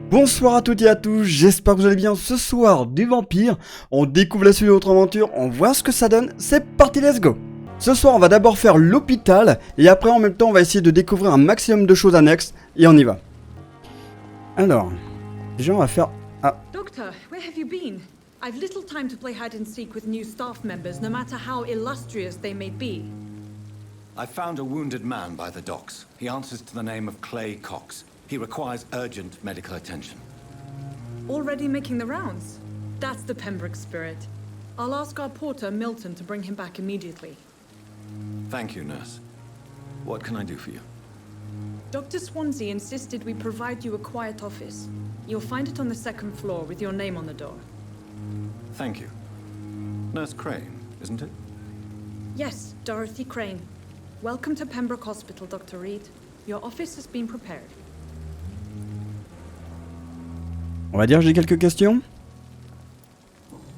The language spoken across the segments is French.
Bonsoir à toutes et à tous, j'espère que vous allez bien. Ce soir, du Vampyr, on découvre la suite de notre aventure, on voit ce que ça donne, c'est parti, let's go. Ce soir, on va d'abord faire l'hôpital, et après, en même temps, on va essayer de découvrir un maximum de choses annexes, et on y va. Alors, déjà, on va faire... Ah. Doctor, where have you been? I've little time to play hide and seek with new staff members, no matter how illustrious they may be. I found a wounded man by the docks. He answers to the name of Clay Cox. He requires urgent medical attention. Already making the rounds? That's the Pembroke spirit. I'll ask our porter, Milton, to bring him back immediately. Thank you, nurse. What can I do for you? Dr. Swansea insisted we provide you a quiet office. You'll find it on the second floor with your name on the door. Thank you. Nurse Crane, isn't it? Yes, Dorothy Crane. Welcome to Pembroke Hospital, Dr. Reed. Your office has been prepared. On va dire j'ai quelques questions.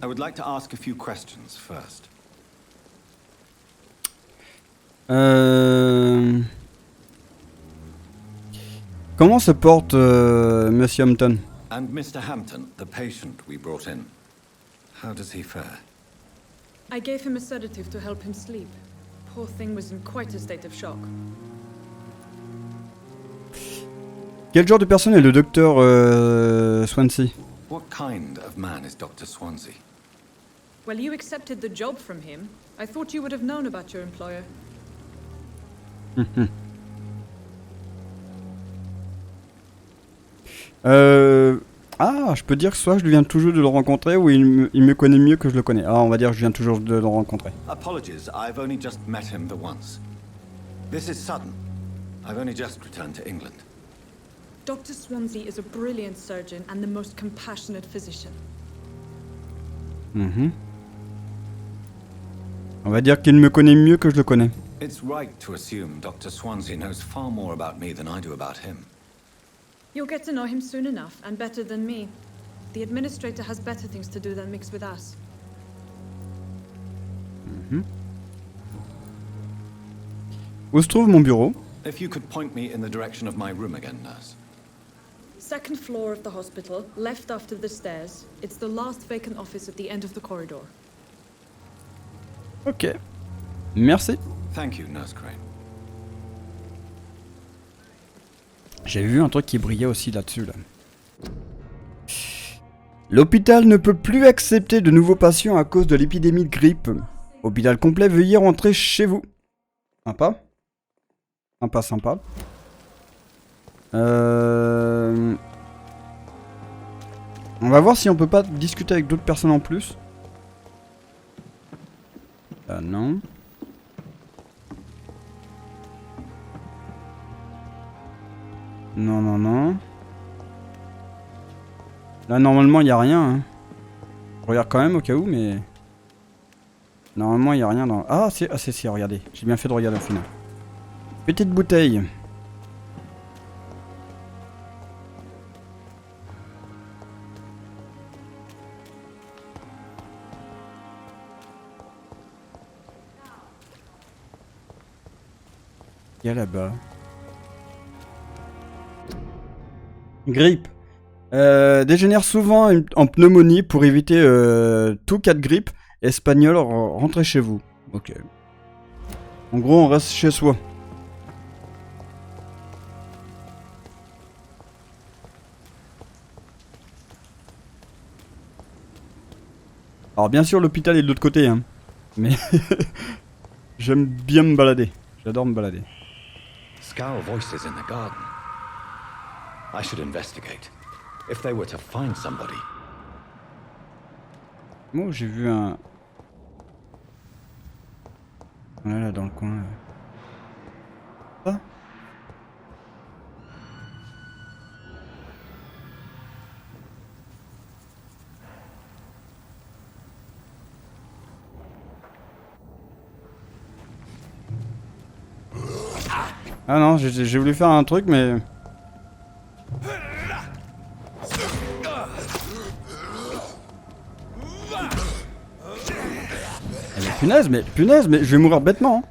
I would like to ask a few questions first. Comment se porte Monsieur Hampton? And Mr. Hampton, the patient we brought in. How does he fare? I gave him a sedative to help him sleep. Poor thing was in quite a state of shock. Quel genre de personne est le docteur Swansea? What kind of man is Dr. Swansea? Well, you accepted the job from him. I thought you would have known about your employer. Ah, je peux dire que soit je viens toujours de le rencontrer ou il me connaît mieux que je le connais. Ah, on va dire que je viens toujours de le rencontrer. Apologies, I've only just met him the once. This is sudden. I've only just returned to England. Dr. Swansea is a brilliant surgeon and the most compassionate physician. On va dire qu'il me connaît mieux que je le connais. It's right to assume Dr. Swansea knows far more about me than I do about him. You'll get to know him soon enough, and better than me. The administrator has better things to do than mix with us. Où se trouve mon bureau? If you could point me in the direction of my room again, nurse. Second floor of the hospital, left after the stairs. It's the last vacant office at the end of the corridor. Ok. Merci. Thank you, Nurse Crane. J'ai vu un truc qui brillait aussi là-dessus, là. L'hôpital ne peut plus accepter de nouveaux patients à cause de l'épidémie de grippe. Hôpital complet, veuillez rentrer chez vous. Sympa. Sympa, sympa. On va voir si on peut pas discuter avec d'autres personnes en plus. Non. Non, non, non. Là, normalement, il n'y a rien. Hein. Je regarde quand même au cas où, mais... Normalement, il n'y a rien dans... Ah, si, regardez. J'ai bien fait de regarder au final. Petite bouteille. Il y a là-bas. Grippe. Dégénère souvent en pneumonie pour éviter tout cas de grippe. Espagnol, rentrez chez vous. Ok. En gros, on reste chez soi. Alors bien sûr, l'hôpital est de l'autre côté, hein. Mais j'aime bien me balader. J'adore me balader. Scowl voices in the garden. I should investigate. If they were to find somebody. Moi, j'ai vu un... Voilà, là, dans le coin. Ah. Ah non, j'ai voulu faire un truc, mais... Punaise, mais je vais mourir bêtement.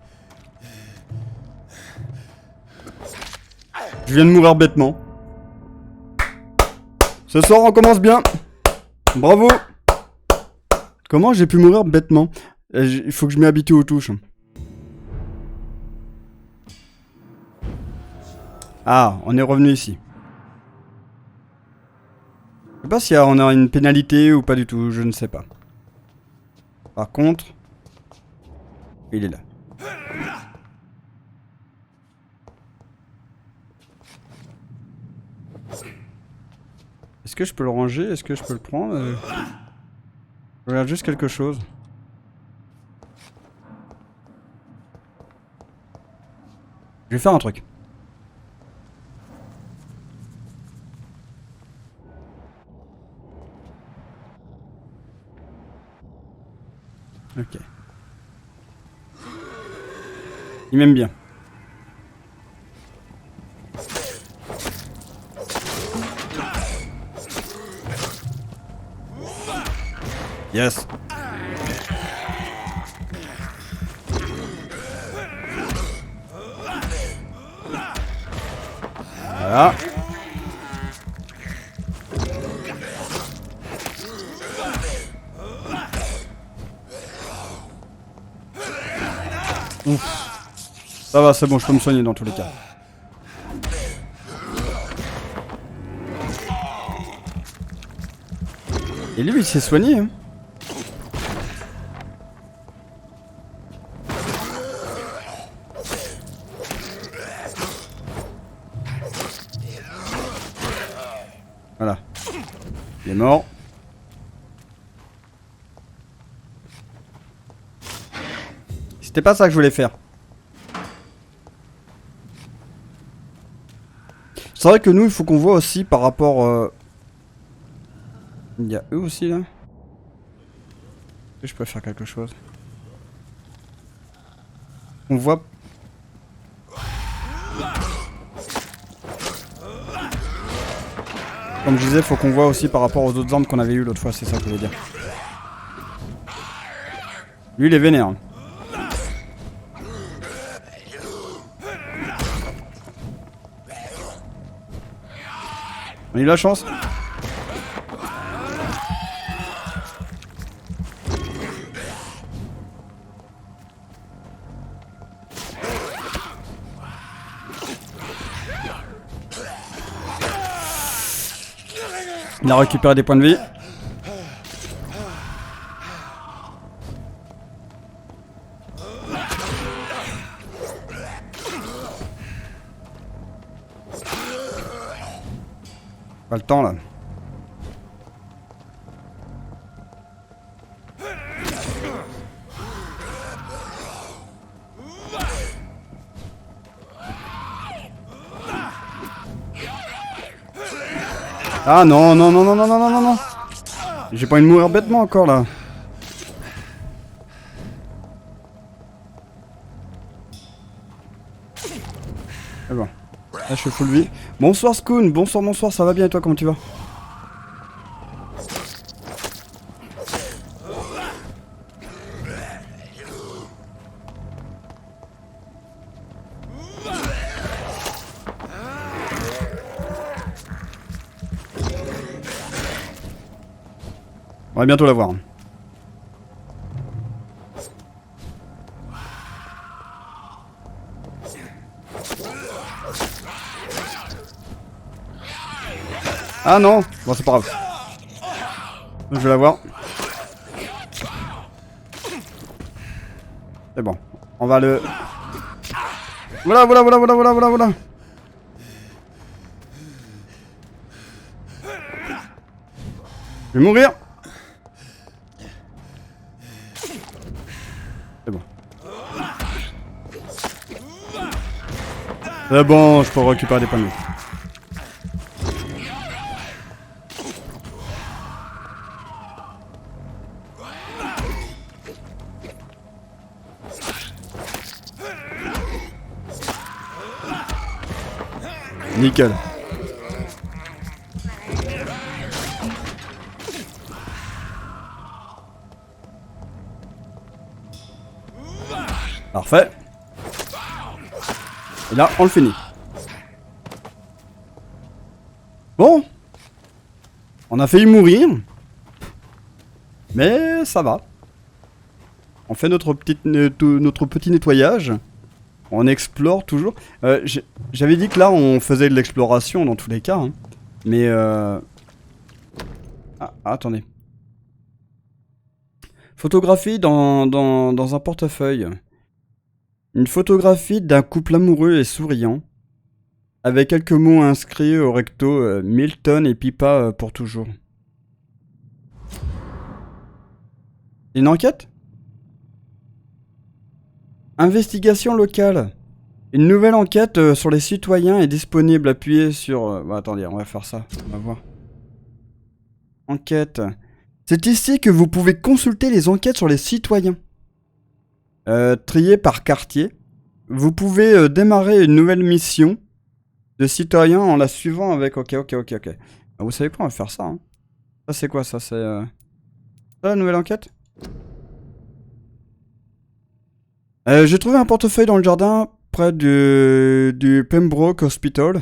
Je viens de mourir bêtement. Ce soir on commence bien. Bravo. Comment j'ai pu mourir bêtement? Il faut que je m'y habitue aux touches. Ah, on est revenu ici. Je sais pas si on a une pénalité ou pas du tout, je ne sais pas. Par contre, il est là. Est-ce que je peux le ranger? Est-ce que je peux le prendre? Je regarde juste quelque chose. Je vais faire un truc. Ok. Il m'aime bien. Yes. Voilà. Ouf. Ça va, c'est bon, je peux me soigner dans tous les cas. Et lui, il s'est soigné, hein. Voilà. Il est mort. C'était pas ça que je voulais faire. C'est vrai que nous, il faut qu'on voit aussi par rapport... Il y a eux aussi, là. Est-ce que je peux faire quelque chose? On voit... Comme je disais, faut qu'on voit aussi par rapport aux autres armes qu'on avait eu l'autre fois, c'est ça que je voulais dire. Lui, il est vénère. On a eu la chance. Il a récupéré des points de vie. Pas le temps là. Ah non, non, non, non, non, non, non, non, non. J'ai pas envie de mourir bêtement encore là. C'est bon. Là je suis full vie. Bonsoir Skoon, bonsoir, bonsoir, ça va bien et toi, comment tu vas? On va bientôt la voir. Ah non, bon c'est pas grave. Je vais la voir. C'est bon. On va le... Voilà, voilà, voilà, voilà, voilà, voilà, voilà. Je vais mourir. C'est bon. C'est bon, je peux récupérer des panneaux. Nickel. Parfait. Et là, on le finit. Bon. On a failli mourir. Mais ça va. On fait notre petit nettoyage. On explore toujours. J'avais dit que là on faisait de l'exploration dans tous les cas. Hein. Mais Ah, attendez. Photographie dans un portefeuille. Une photographie d'un couple amoureux et souriant. Avec quelques mots inscrits au recto. Milton et Pippa pour toujours. Une enquête ? Investigation locale. Une nouvelle enquête sur les citoyens est disponible. Appuyez sur... Bah, attendez, on va faire ça. On va voir. Enquête. C'est ici que vous pouvez consulter les enquêtes sur les citoyens. Triées par quartier. Vous pouvez démarrer une nouvelle mission de citoyens en la suivant avec... Ok. Ah, vous savez quoi, on va faire ça. Hein. Ça c'est quoi ça? C'est... Ça la nouvelle enquête? J'ai trouvé un portefeuille dans le jardin près du Pembroke Hospital.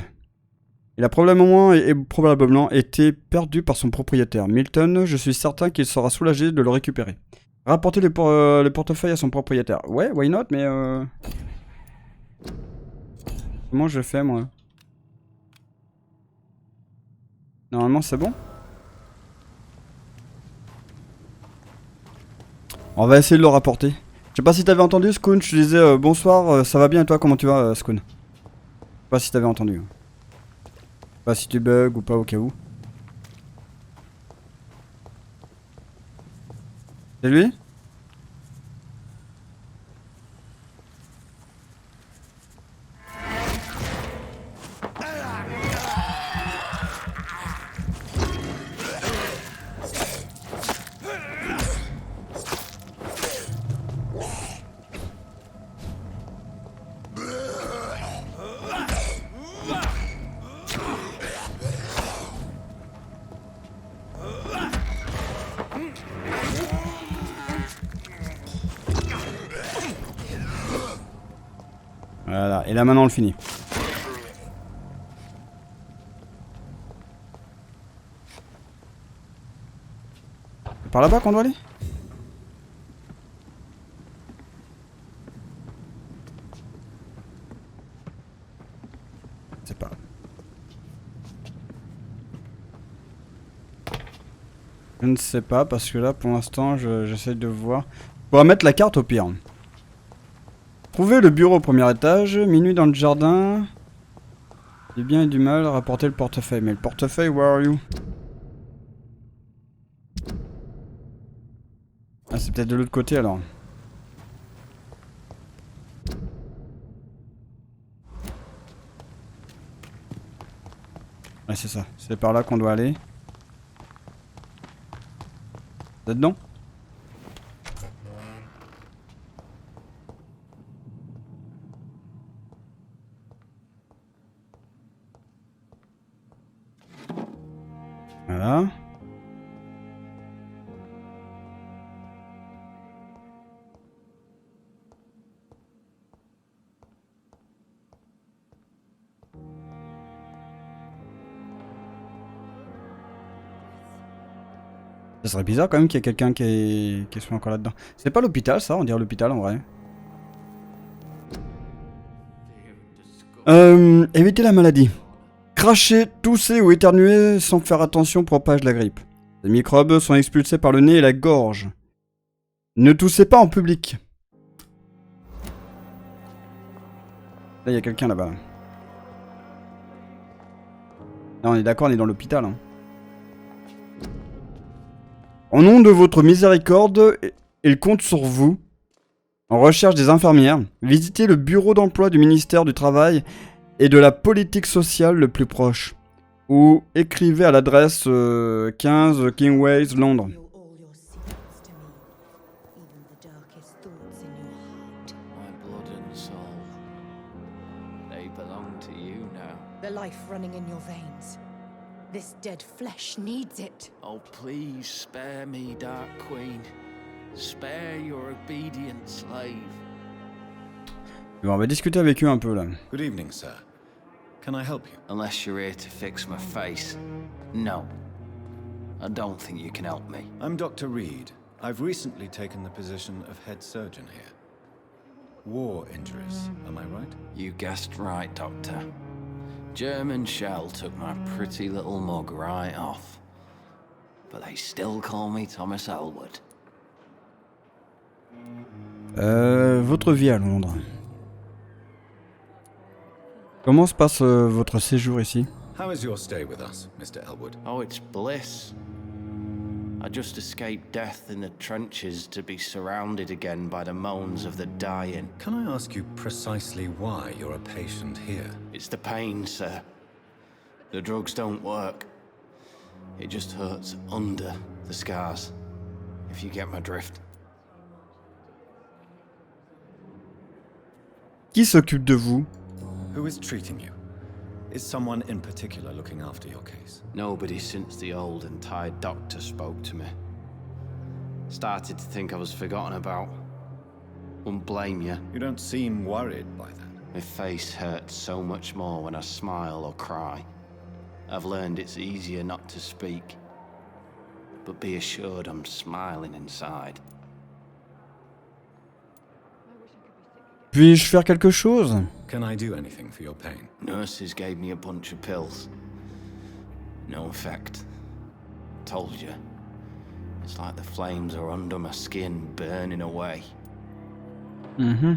Il a probablement été perdu par son propriétaire. Milton, je suis certain qu'il sera soulagé de le récupérer. Rapporter le portefeuille à son propriétaire. Ouais, why not, mais comment je fais, moi? Normalement, c'est bon. On va essayer de le rapporter. Je sais pas si t'avais entendu, Skoon, je te disais bonsoir, ça va bien et toi, comment tu vas, Skoon? Je sais pas si t'avais entendu. Je sais pas si tu bugs ou pas au cas où. C'est lui? Voilà, et là maintenant on le finit. C'est par là-bas qu'on doit aller? C'est pas. Je ne sais pas parce que là pour l'instant j'essaie de voir. On pourra mettre la carte au pire. Trouver le bureau au premier étage, minuit dans le jardin. Du bien et du mal, rapporter le portefeuille. Mais le portefeuille, where are you? Ah, c'est peut-être de l'autre côté alors. Ouais, c'est ça. C'est par là qu'on doit aller. Vous êtes dedans? Voilà. Ça serait bizarre quand même qu'il y ait quelqu'un qui soit encore là-dedans. C'est pas l'hôpital ça, on dirait l'hôpital en vrai. Éviter la maladie. Cracher, tousser ou éternuer sans faire attention propage la grippe. Les microbes sont expulsés par le nez et la gorge. Ne toussez pas en public. Là, il y a quelqu'un là-bas. Là, on est d'accord, on est dans l'hôpital. Hein. Au nom de votre miséricorde, il compte sur vous. En recherche des infirmières, visitez le bureau d'emploi du ministère du Travail et de la politique sociale le plus proche. Ou écrivez à l'adresse 15 Kingways, Londres. The life running in your veins. This dead flesh needs it. Oh, please spare me, Dark Queen. Spare your obedient slave. Bon, on va discuter avec eux un peu là. Good evening, sir. Can I help you? Unless you're here to fix my face. No. I don't think you can help me. I'm Dr. Reed. I've recently taken the position of head surgeon here. War injuries, am I right? You guessed right, Doctor. German shell took my pretty little mug right off. But they still call me Thomas Elwood. Votre vie à Londres. Comment se passe votre séjour ici? How is your stay with us, Mr. Elwood? Oh, it's bliss. I just escaped death in the trenches to be surrounded again by the moans of the dying. Can I ask you precisely why you're a patient here? It's the pain, sir. The drugs don't work. It just hurts under the scars, if you get my drift. Qui s'occupe de vous? Who is treating you? Is someone in particular looking after your case? Nobody since the old and tired doctor spoke to me. Started to think I was forgotten about. Wouldn't blame you. You don't seem worried by that. My face hurts so much more when I smile or cry. I've learned it's easier not to speak. But be assured I'm smiling inside. Puis-je faire quelque chose? Can I do anything for your pain? Nurses gave me a bunch of pills. No effect. Told you. It's like the flames are under my skin, burning away. Pour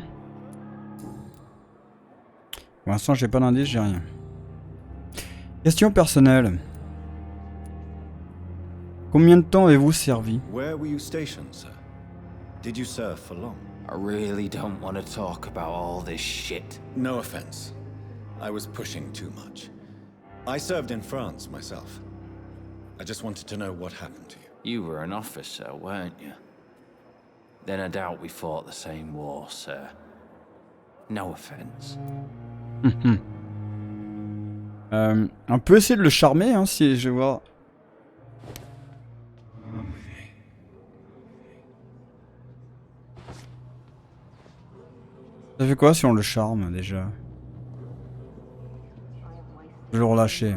l'instant, j'ai pas d'indice, j'ai rien. Question personnelle. Combien de temps avez-vous servi? Where were you stationed, sir? Did you serve for long? I really don't want to talk about all this shit. No offense. I was pushing too much. I served in France myself. I just wanted to know what happened to you. You were an officer, weren't you? Then I doubt we fought the same war, sir. No offense. On peut essayer de le charmer, hein, si je vois. Ça fait quoi si on le charme déjà? Je vais le relâcher.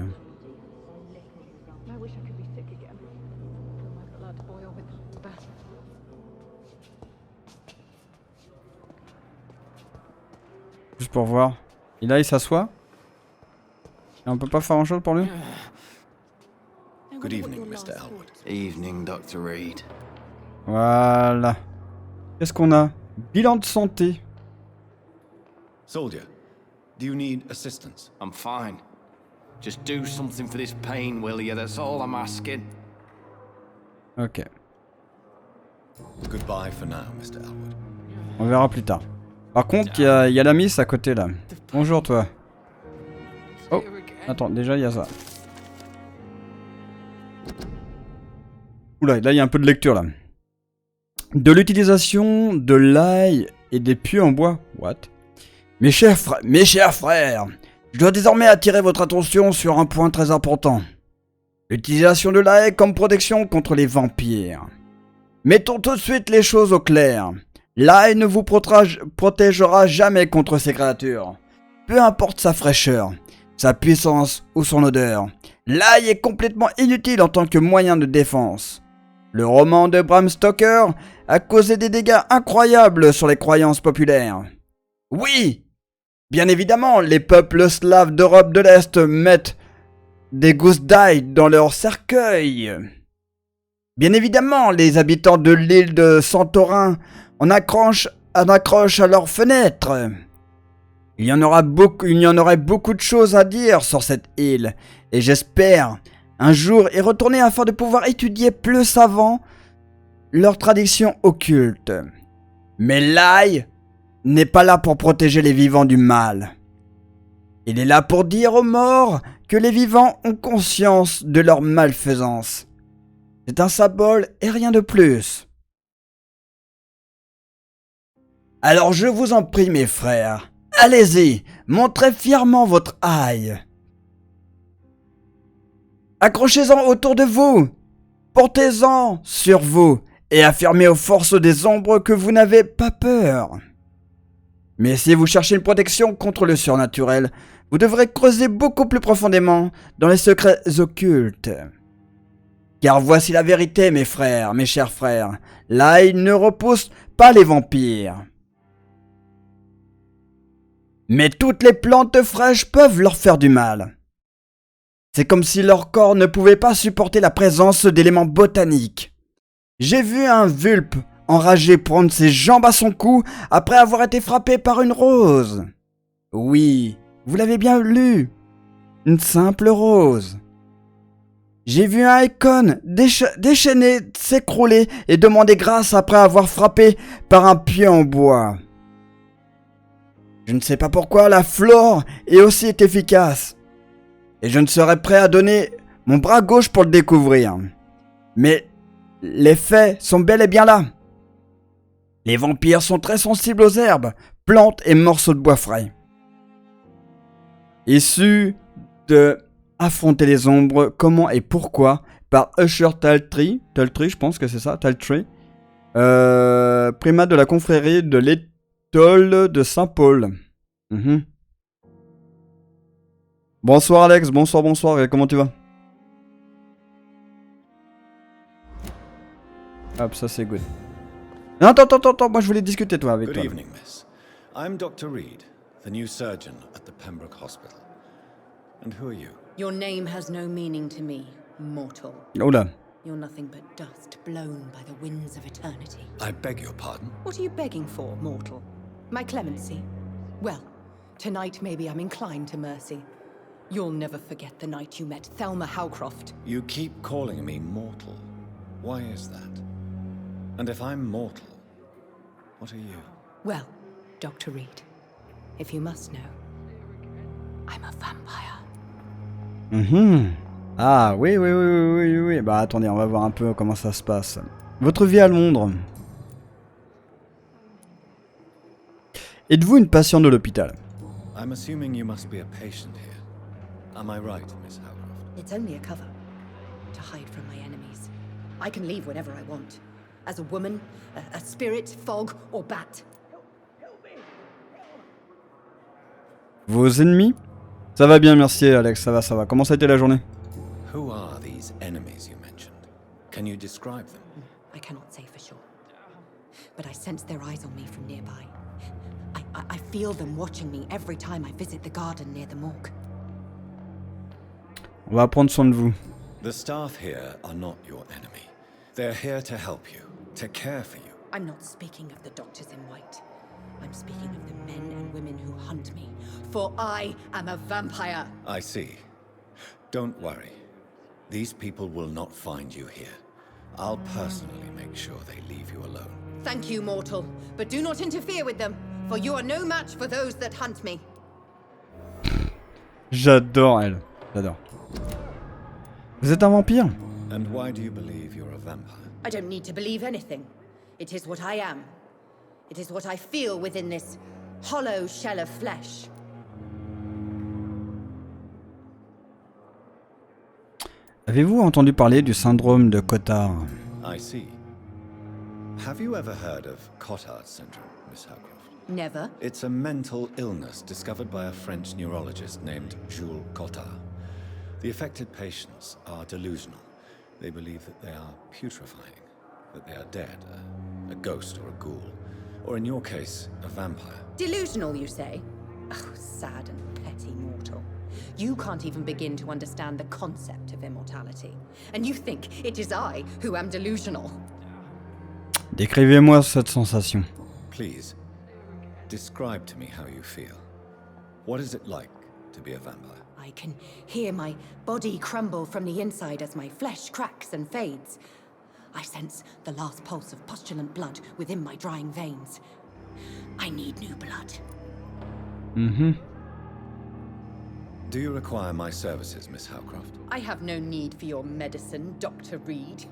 Juste pour voir. Et là il s'assoit. Et on peut pas faire grand chose pour lui? Good evening, Mr. Elwood. Evening, Dr. Reed. Voilà. Qu'est-ce qu'on a? Bilan de santé. Soldier, do you need assistance? I'm fine. Just do something for this pain, will you? That's all I'm asking. Ok. Goodbye for now, Mr. Elwood. On verra plus tard. Par contre, il y a la miss à côté là. Bonjour toi. Oh, attends, déjà il y a ça. Oula, là il y a un peu de lecture là. De l'utilisation de l'ail et des pieux en bois. What? Mes chers frères, je dois désormais attirer votre attention sur un point très important. L'utilisation de l'ail comme protection contre les vampires. Mettons tout de suite les choses au clair. L'ail ne vous protégera jamais contre ces créatures. Peu importe sa fraîcheur, sa puissance ou son odeur. L'ail est complètement inutile en tant que moyen de défense. Le roman de Bram Stoker a causé des dégâts incroyables sur les croyances populaires. Oui, bien évidemment, les peuples slaves d'Europe de l'Est mettent des gousses d'ail dans leurs cercueils. Bien évidemment, les habitants de l'île de Santorin en accrochent à leurs fenêtres. Il y en aurait beaucoup de choses à dire sur cette île, et j'espère un jour y retourner afin de pouvoir étudier plus avant leurs traditions occultes. Mais l'ail n'est pas là pour protéger les vivants du mal. Il est là pour dire aux morts que les vivants ont conscience de leur malfaisance. C'est un symbole et rien de plus. Alors je vous en prie mes frères, allez-y, montrez fièrement votre ail. Accrochez-en autour de vous, portez-en sur vous et affirmez aux forces des ombres que vous n'avez pas peur. Mais si vous cherchez une protection contre le surnaturel, vous devrez creuser beaucoup plus profondément dans les secrets occultes. Car voici la vérité, mes frères, mes chers frères. L'ail ne repousse pas les vampires. Mais toutes les plantes fraîches peuvent leur faire du mal. C'est comme si leur corps ne pouvait pas supporter la présence d'éléments botaniques. J'ai vu un vulpe enragé prendre ses jambes à son cou après avoir été frappé par une rose. Oui, vous l'avez bien lu. Une simple rose. J'ai vu un icône déchaîné s'écrouler et demander grâce après avoir frappé par un pied en bois. Je ne sais pas pourquoi la flore est aussi efficace. Et je ne serais prêt à donner mon bras gauche pour le découvrir. Mais les faits sont bel et bien là. Les vampires sont très sensibles aux herbes, plantes et morceaux de bois frais. Issus de Affronter les ombres, comment et pourquoi, par Usher Taltree, je pense que c'est ça, Taltree, primat de la confrérie de l'étole de Saint-Paul. Bonsoir Alex, bonsoir, et comment tu vas? Hop, ça c'est good. Non, attends, moi je voulais discuter toi avec toi. Good evening, miss. I'm Dr. Reed, the new surgeon at the Pembroke Hospital. And who are you? Your name has no meaning to me, mortal. Oh là. You're nothing but dust blown by the winds of eternity. I beg your pardon? What are you begging for, mortal? My clemency? Well, tonight maybe I'm inclined to mercy. You'll never forget the night you met Thelma Howcroft. You keep calling me mortal. Why is that? And if I'm mortal, what are you? Well, Dr. Reed, if you must know, I'm a vampire. Ah oui. Bah attendez, on va voir un peu comment ça se passe. Votre vie à Londres. Êtes-vous une patiente de l'hôpital? I'm assuming you must be a patient here. Am I right, Miss Howcroft? It's only a cover to hide from my enemies. I can leave whenever I want. As a woman, a spirit, fog, or bat. Vos ennemis? Ça va bien, merci Alex, ça va. Comment ça a été la journée? Who are these enemies you mentioned? Can you describe them? I cannot say for sure. But I sense their eyes on me from nearby. I feel them watching me every time I visit the garden near the morgue. On va prendre soin de vous. The staff here are not your enemy. They're here to help you, to care for you. I'm not speaking of the doctors in white. I'm speaking of the men and women who hunt me. For I am a vampire. I see. Don't worry. These people will not find you here. I'll personally make sure they leave you alone. Thank you, mortal. But do not interfere with them, for you are no match for those that hunt me. J'adore elle. J'adore. Vous êtes un vampire? And why do you believe you're a vampire? I don't need to believe anything. It is what I am. It is what I feel within this hollow shell of flesh. Avez-vous entendu parler du syndrome de Cotard? I see. Have you ever heard of Cotard syndrome, Miss Howcroft? Never. It's a mental illness discovered by a French neurologist named Jules Cotard. The affected patients are delusional. They believe that they are putrefying, that they are dead, a ghost or a ghoul, or in your case, a vampire. Delusional, you say? Oh, sad and petty mortal. You can't even begin to understand the concept of immortality. And you think it is I who am delusional. Décrivez-moi cette sensation. Please, describe to me how you feel. What is it like to be a vampire? I can hear my body crumble from the inside as my flesh cracks and fades. I sense the last pulse of postulant blood within my drying veins. I need new blood. Do you require my services, Miss Howcroft? I have no need for your medicine, Dr. Reed.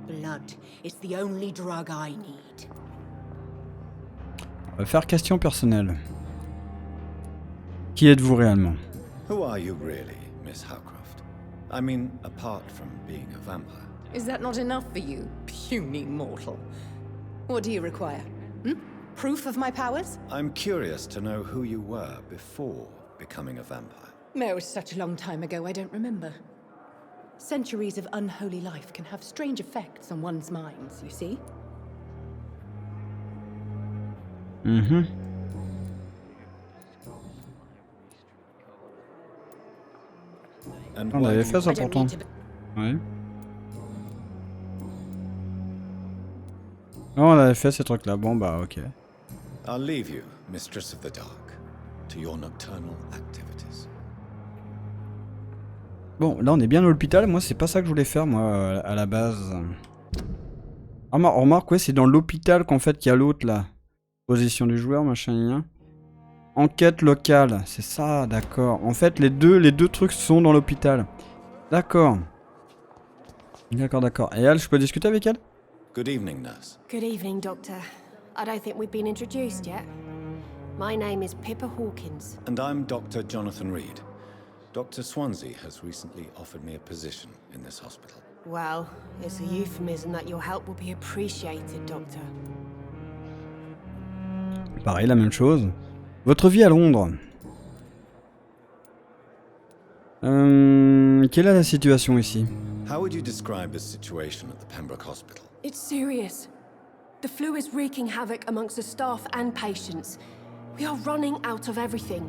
Blood is the only drug I need. On va faire question personnelle. Qui êtes-vous réellement? Who are you really, Miss Howcroft? I mean, apart from being a vampire. Is that not enough for you, puny mortal? What do you require? Proof of my powers? I'm curious to know who you were before becoming a vampire. It was such a long time ago, I don't remember. Centuries of unholy life can have strange effects on one's minds, you see? Mhm. And On why avait do fait you- ça I don't pourtant. need to... Ouais. Oh, on avait fait ces trucs là. Bon bah ok. I'll leave you, Mistress of the Dark, to your nocturnal activities. Bon, là on est bien à l'hôpital. Moi c'est pas ça que je voulais faire moi à la base. Ah, remarque, ouais, c'est dans l'hôpital qu'en fait qu'il y a l'autre là. Position du joueur, machin. Enquête locale, c'est ça, d'accord. En fait, les deux trucs sont dans l'hôpital. D'accord. D'accord. Et elle, je peux discuter avec elle? Good evening, nurse. Good evening, Doctor. I don't think we've been introduced yet. My name is Pippa Hawkins. And I'm Dr. Jonathan Reed. Dr. Swansea has recently offered me a position in this hospital. Well, it's a euphemism that your help will be appreciated, Doctor. Pareil, la même chose. Votre vie à Londres. Quelle est la situation ici? How would you describe the situation at the Pembroke Hospital? It's serious. The flu is wreaking havoc amongst the staff and patients. We are running out of everything.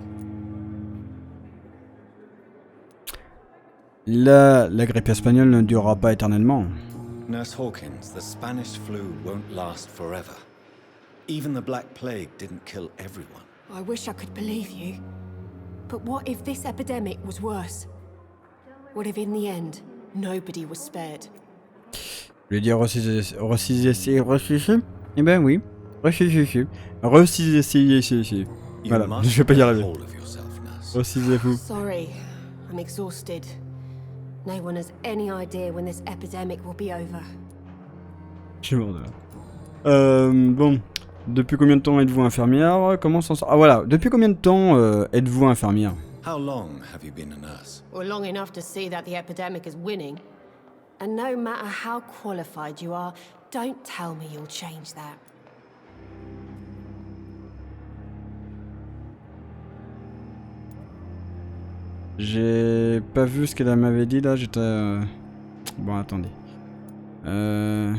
La grippe espagnole ne durera pas éternellement. Nurse Hawkins, the Spanish flu won't last forever. Even the Black Plague didn't kill everyone. I wish I could believe you. But what if this epidemic was worse? What if in the end, nobody was spared? Je vais dire recisé. Eh ben oui. Recisé. Voilà, You must je vais pas y get arriver. hold of yourself, nurse. Recisez-vous. Sorry, I'm exhausted. No one has any idea when this epidemic will be over. Je m'en bon. Depuis combien de temps êtes-vous infirmière? Comment s'en sort? Ah voilà. Depuis combien de temps êtes-vous infirmière? How long have you been a nurse? Or long enough to see that the epidemic is winning. And no matter how qualified you are, don't tell me you'll change that. J'ai pas vu ce qu'elle m'avait dit là, j'étais... Bon, attendez. Je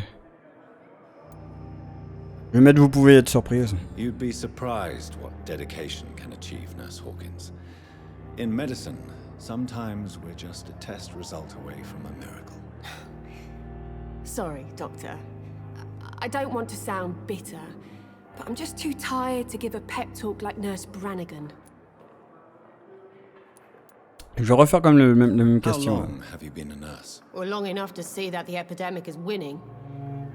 vais mettre vous pouvez être surprise. You'd be surprised what dedication can achieve, Nurse Hawkins. In medicine, sometimes we're just a test result away from a miracle. Sorry, Doctor. I don't want to sound bitter, but I'm just too tired to give a pep talk like Nurse Brannigan. Je vais refaire comme la même How question. long have you been a nurse? Or long enough to see that the epidemic is winning.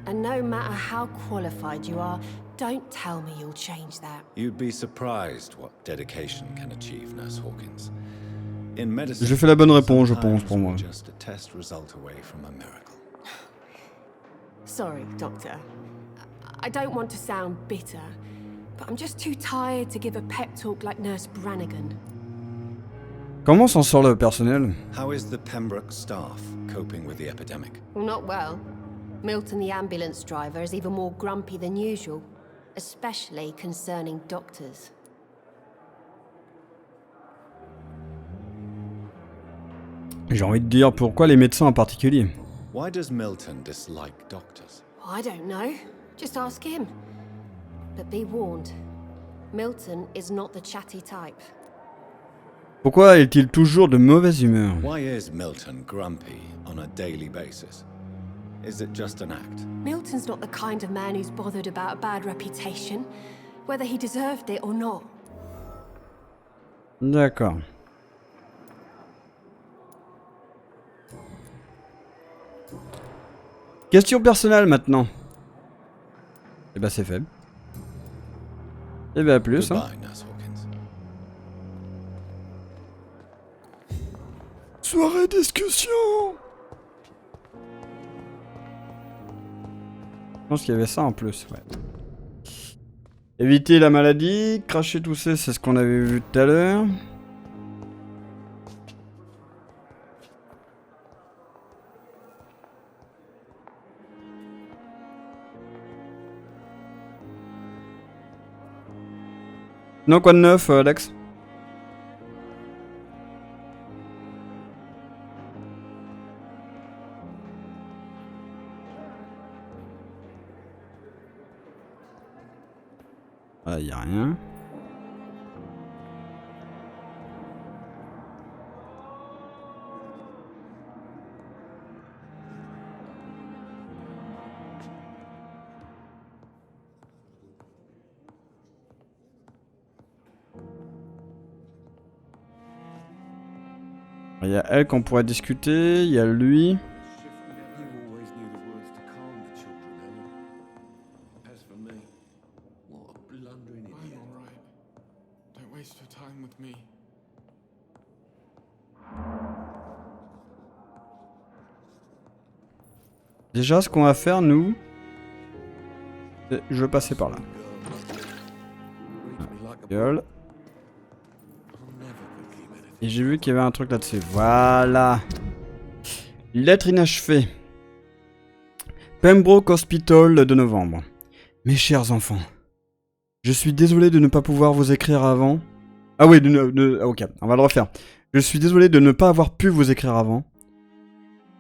And no matter how qualified you are, don't tell me you'll change that. You'd be surprised what dedication can achieve, Nurse Hawkins. In medicine, Je fais la bonne réponse, je pense, pour sometimes moi. we're just a test result away from a miracle. Sorry, Doctor. I don't want to sound bitter, but I'm just too tired to give a pep talk like Nurse Brannigan. Comment s'en sort le personnel? How is the Pembroke staff coping with the epidemic? Well, not well. Milton, the ambulance driver, is even more grumpy than usual, especially concerning doctors. J'ai envie de dire pourquoi les médecins en particulier. Why does Milton dislike doctors? I don't know. Just ask him. But be warned, Milton is not the chatty type. Pourquoi est-il toujours de mauvaise humeur? Why is Milton grumpy on a daily basis? Is it just an act? Milton's not the kind of man who's bothered about a bad reputation, whether he deserved it or not. D'accord. Question personnelle maintenant. Eh ben c'est fait. Eh ben à plus. Hein. Goodbye, Nurse Hawkins. Soirée discussion. Je pense qu'il y avait ça en plus, ouais. Éviter la maladie, cracher tousser, c'est ce qu'on avait vu tout à l'heure. Non, quoi de neuf, Alex? Ah, y a rien. Il y a elle qu'on pourrait discuter, il y a lui. You always knew the words to calm the children, Ellen. As for me, what a blundering idiot. I'm all right. Don't waste your time with me. Déjà, ce qu'on va faire, nous... Je veux passer par là. Gueule. Et j'ai vu qu'il y avait un truc là-dessus. Voilà. Lettre inachevée. Pembroke Hospital de novembre. Mes chers enfants, je suis désolé de ne pas pouvoir vous écrire avant. Ah oui, ok, on va le refaire. Je suis désolé de ne pas avoir pu vous écrire avant.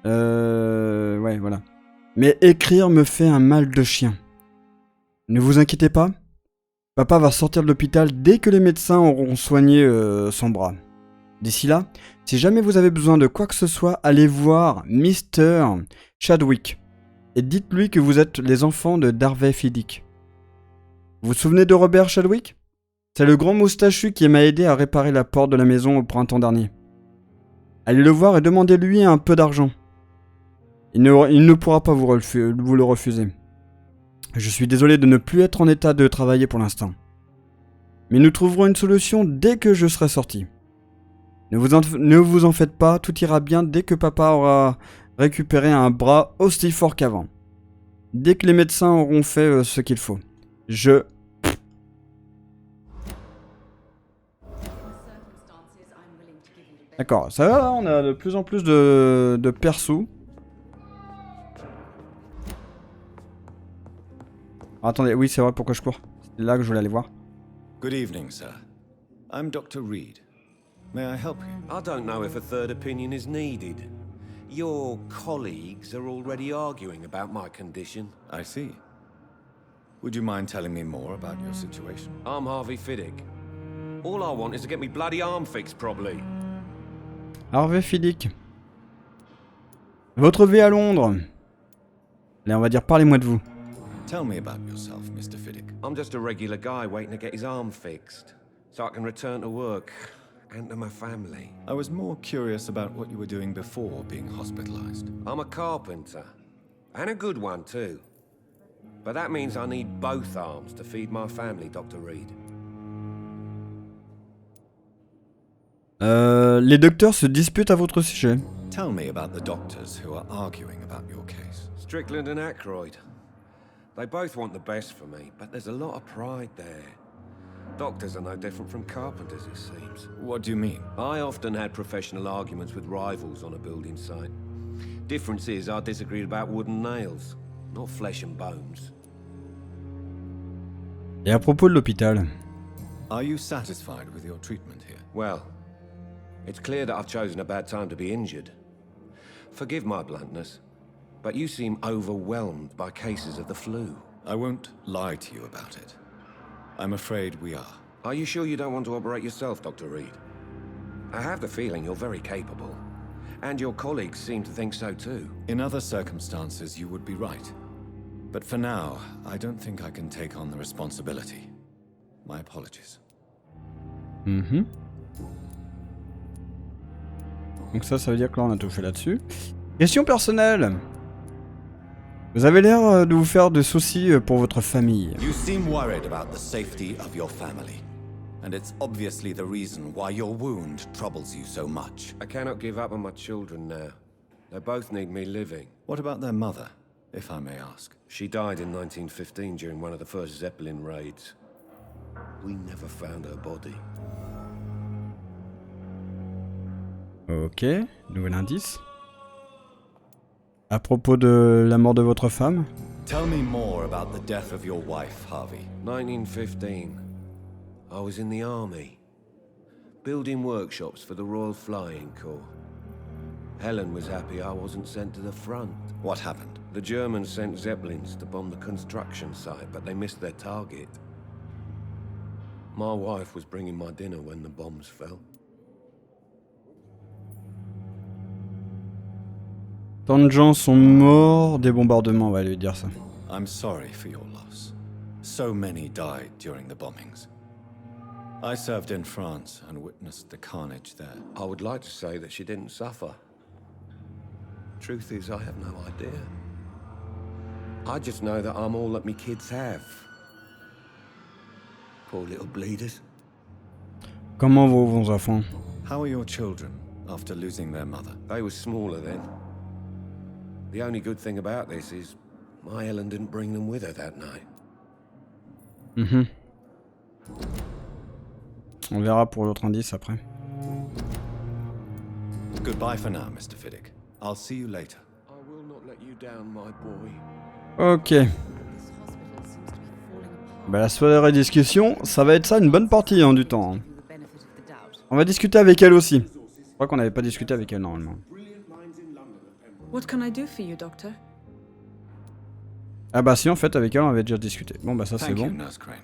Ouais, voilà. Mais écrire me fait un mal de chien. Ne vous inquiétez pas. Papa va sortir de l'hôpital dès que les médecins auront soigné son bras. D'ici là, si jamais vous avez besoin de quoi que ce soit, allez voir Mr. Chadwick. Et dites-lui que vous êtes les enfants de Darvey Fiddick. Vous vous souvenez de Robert Chadwick? C'est le grand moustachu qui m'a aidé à réparer la porte de la maison au printemps dernier. Allez le voir et demandez-lui un peu d'argent. Il ne pourra pas vous le refuser. Je suis désolé de ne plus être en état de travailler pour l'instant. Mais nous trouverons une solution dès que je serai sorti. Ne vous en faites pas, tout ira bien dès que papa aura récupéré un bras aussi fort qu'avant. Dès que les médecins auront fait ce qu'il faut. D'accord, ça va là, on a de plus en plus de persos. Attendez, oui c'est vrai, pourquoi je cours? C'est là que je voulais aller voir. Good evening, sir. I'm Dr. Reed. May I help you? I don't know if a third opinion is needed. Your colleagues are already arguing about my condition. I see. Would you mind telling me more about your situation? I'm Harvey Fiddick. All I want is to get me bloody arm fixed properly. Harvey Fiddick. Votre vie à Londres. Allez, on va dire parlez-moi de vous. Tell me about yourself, Mr. Fiddick. I'm just a regular guy waiting to get his arm fixed, so I can return to work and to my family. I was more curious about what you were doing before being hospitalized. I'm a carpenter, and a good one too. But that means I need both arms to feed my family, Dr. Reed. Les docteurs se disputent à votre sujet. Tell me about the doctors who are arguing about your case. Strickland and Aykroyd. They both want the best for me, but there's a lot of pride there. Doctors are no different from carpenters, it seems. What do you mean? I often had professional arguments with rivals on a building site. Difference is, I disagreed about wooden nails, not flesh and bones. Et à propos de l'hôpital. Are you satisfied with your treatment here? Well, it's clear that I've chosen a bad time to be injured. Forgive my bluntness, but you seem overwhelmed by cases of the flu. I won't lie to you about it. I'm afraid we are. Are you sure you don't want to operate yourself, Dr. Reed? I have the feeling you're very capable. And your colleagues seem to think so too. In other circumstances, you would be right. But for now, I don't think I can take on the responsibility. My apologies. Donc ça veut dire que là on a tout fait là-dessus. Question personnelle. Vous avez l'air de vous faire de soucis pour votre famille. You seem worried about the safety of your family. And it's obviously the reason why your wound troubles you so much. I cannot give up on my children now. They both need me living. What about their mother, if I may ask? She died in 1915 during one of the first Zeppelin raids. We never found her body. Ok, nouvel indice. À propos de la mort de votre femme. Tell me more about the death of your wife, Harvey. 1915. I was in the army, building workshops for the Royal Flying Corps. Helen was happy I wasn't sent to the front. What happened? The Germans sent Zeppelins to bomb the construction site, but they missed their target. My wife was bringing my dinner when the bombs fell. Tant de gens sont morts des bombardements, on va lui dire ça. I'm sorry for your loss. So many died during the bombings. I served in France and witnessed the carnage there. I would like to say that she didn't suffer. Truth is, I have no idea. I just know that I'm all that me kids have. Poor little bleeders. Comment vont vos enfants? How are your children after losing their mother? They were smaller then. The only good thing about this is my Ellen didn't bring them with her that night. On verra pour l'autre indice après. Goodbye for now, Mr. Fiddick. I'll see you later. I will not let you down, my boy. Ok. Bah la soirée discussion, ça va être ça une bonne partie hein, du temps. Hein. On va discuter avec elle aussi. Je crois qu'on n'avait pas discuté avec elle normalement. What can I do for you, Doctor? Ah bah si en fait avec elle on avait déjà discuté. Bon bah ça c'est Thank you, bon. Nurse Crane.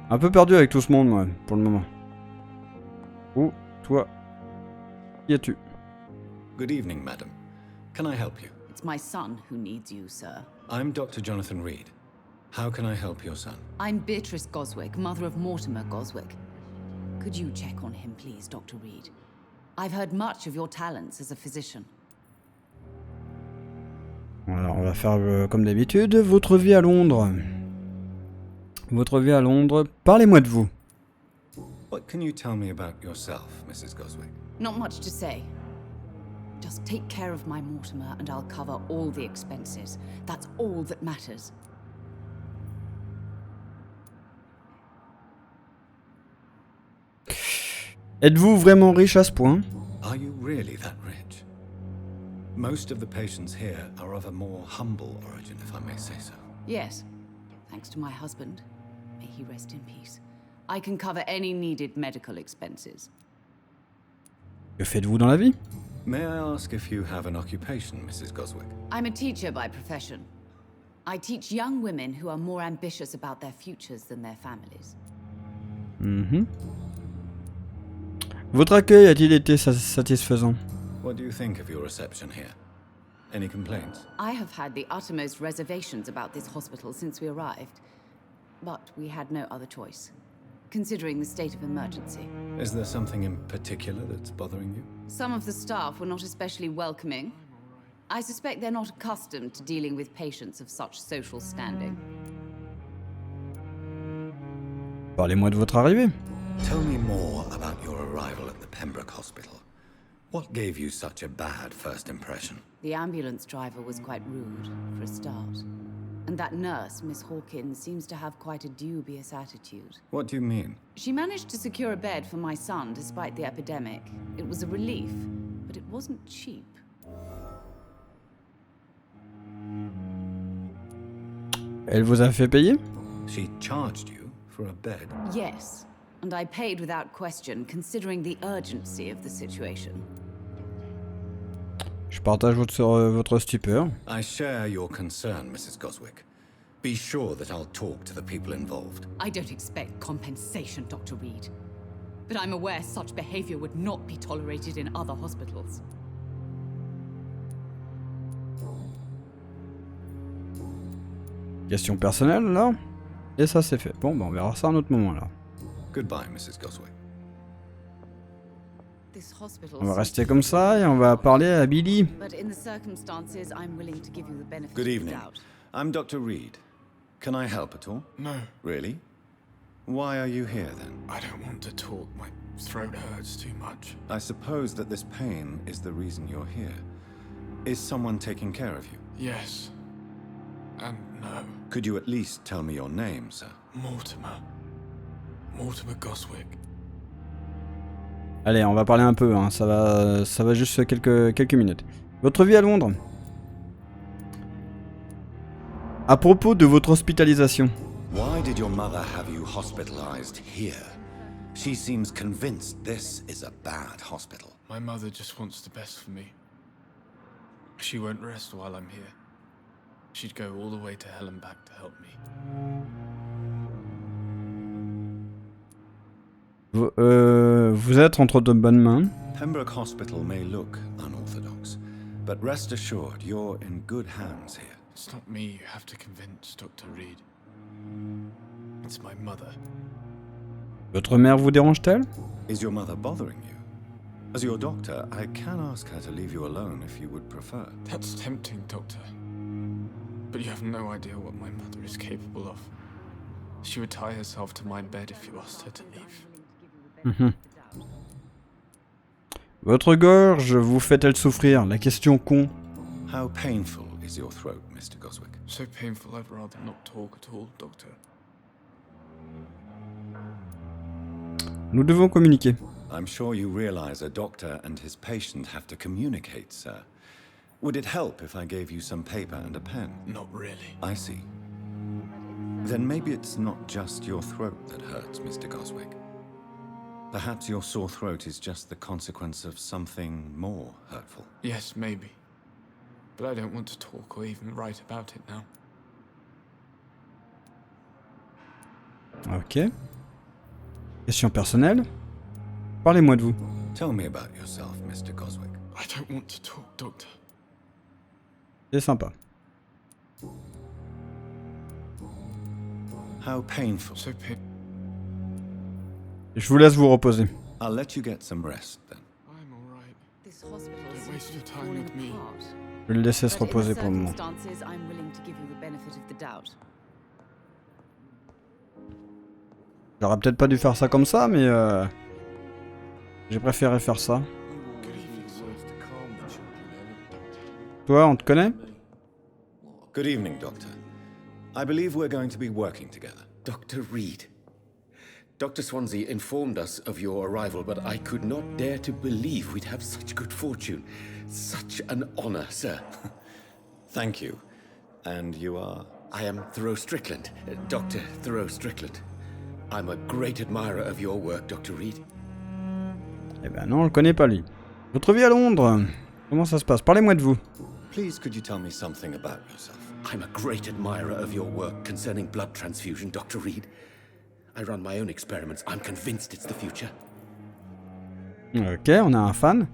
Un peu perdu avec tout ce monde moi, pour le moment. Oh, toi. Qui es-tu? Good evening, madam. Can I help you? It's my son who needs you, sir. I'm Dr. Jonathan Reed. How can I help your son? I'm Beatrice Goswick, mother of Mortimer Goswick. Could you check on him, please, Dr. Reed? I've heard much of your talents as a physician. Alors on va faire comme d'habitude, votre vie à Londres. Votre vie à Londres, parlez-moi de vous. What can you tell me about yourself, Mrs. Goswick? Not much to say. Just take care of my Mortimer and I'll cover all the expenses. That's all that matters. Êtes-vous vraiment riche à ce point? Are you really that rich? Most of the patients here are of a more humble origin, if I may say so. Yes, thanks to my husband. May he rest in peace. I can cover any needed medical expenses. Que faites-vous dans la vie? May I ask if you have an occupation, Mrs. Goswick? I'm a teacher by profession. I teach young women who are more ambitious about their futures than their families. Votre accueil a-t-il été satisfaisant? What do you think of your reception here? Any complaints? I have had the uttermost reservations about this hospital since we arrived. But we had no other choice, considering the state of emergency. Is there something in particular that's bothering you? Some of the staff were not especially welcoming. I suspect they're not accustomed to dealing with patients of such social standing. Parlez-moi de votre arrivée. Tell me more about your arrival at the Pembroke Hospital. What gave you such a bad first impression? The ambulance driver was quite rude, for a start. And that nurse, Miss Hawkins, seems to have quite a dubious attitude. What do you mean? She managed to secure a bed for my son despite the epidemic. It was a relief, but it wasn't cheap. Elle vous a fait payer? She charged you for a bed? Yes, and I paid without question, considering the urgency of the situation. Je partage votre stupeur. I share your concern, Mrs. Goswick. Be sure that I'll talk to the people involved. I don't expect compensation, Dr. Reed. But I'm aware such behavior would not be tolerated in other hospitals. Question personnelle là. Et ça c'est fait. Bon, bah, on verra ça à un autre moment là. Goodbye, Mrs. Goswick. This hospital On va rester comme ça et on va parler à Billy. But in the circumstances, I'm willing to give you the benefit Good of the evening. doubt. I'm Dr. Reed. Can I help at all? No, Really? Why are you here then? I don't want to talk. My throat hurts too much. I suppose that this pain is the reason you're here. Is someone taking care of you? Yes. And no. Could you at least tell me your name, sir? Mortimer. Mortimer Goswick. Allez, on va parler un peu, hein. Ça va juste quelques minutes. Votre vie à Londres. À propos de votre hospitalisation. Why did your mother have you hospitalized here? She seems convinced this is a bad hospital. My mother just wants the best for me. She won't rest while I'm here. She'd go all the way to hell and back to help me. Vous êtes entre de bonnes mains. Pembroke Hospital may look unorthodox, but rest assured you're in good hands here. It's not me you have to convince, Dr. Reed. It's my mother. Votre mère vous dérange-t-elle? Is your mother bothering you? As your doctor, I can ask her to leave you alone if you would prefer. That's tempting, Doctor. But you have no idea what my mother is capable of. She would tie herself to my bed if you asked her to leave. Votre gorge vous fait-elle souffrir? La question con. How painful is your throat, Mr. Goswick? So painful I'd rather not talk at all, Doctor. Nous devons communiquer. I'm sure you realize a doctor and his patient have to communicate, sir. Would it help if I gave you some paper and a pen? Not really. I see. Then maybe it's not just your throat that hurts, Mr. Goswick. Perhaps your sore throat is just the consequence of something more hurtful. Yes, maybe. But I don't want to talk or even write about it now. Ok. Question personnelle. Parlez-moi de vous. Tell me about yourself, Mr. Goswick. I don't want to talk, Doctor. C'est sympa. How painful. So painful. Je vous laisse vous reposer. I'll let you get some rest, then. I'm alright. This hospital Don't waste seems to your be time falling with me. apart. Je vais le laisser se But in reposer the pour le moment. circumstances, I'm willing to give you the benefit of the doubt. J'aurais peut-être pas dû faire ça comme ça, mais j'ai préféré faire ça. Good evening, sir. Toi, on te connaît? Good evening, Doctor. I believe we're going to be working together. Dr. Reed. Dr. Swansea informed us of your arrival, but I could not dare to believe we'd have such good fortune. Such an honor, sir. Thank you. And you are? I am Thoreau Strickland, Dr. Thoreau Strickland. I'm a great admirer of your work, Dr. Reed. Eh ben non, on le connaît pas lui. Votre vie à Londres, comment ça se passe? Parlez-moi de vous. Please, could you tell me something about yourself? I'm a great admirer of your work concerning blood transfusion, Dr. Reed. I run my own experiments. I'm convinced it's the future. Ok, on a un fan.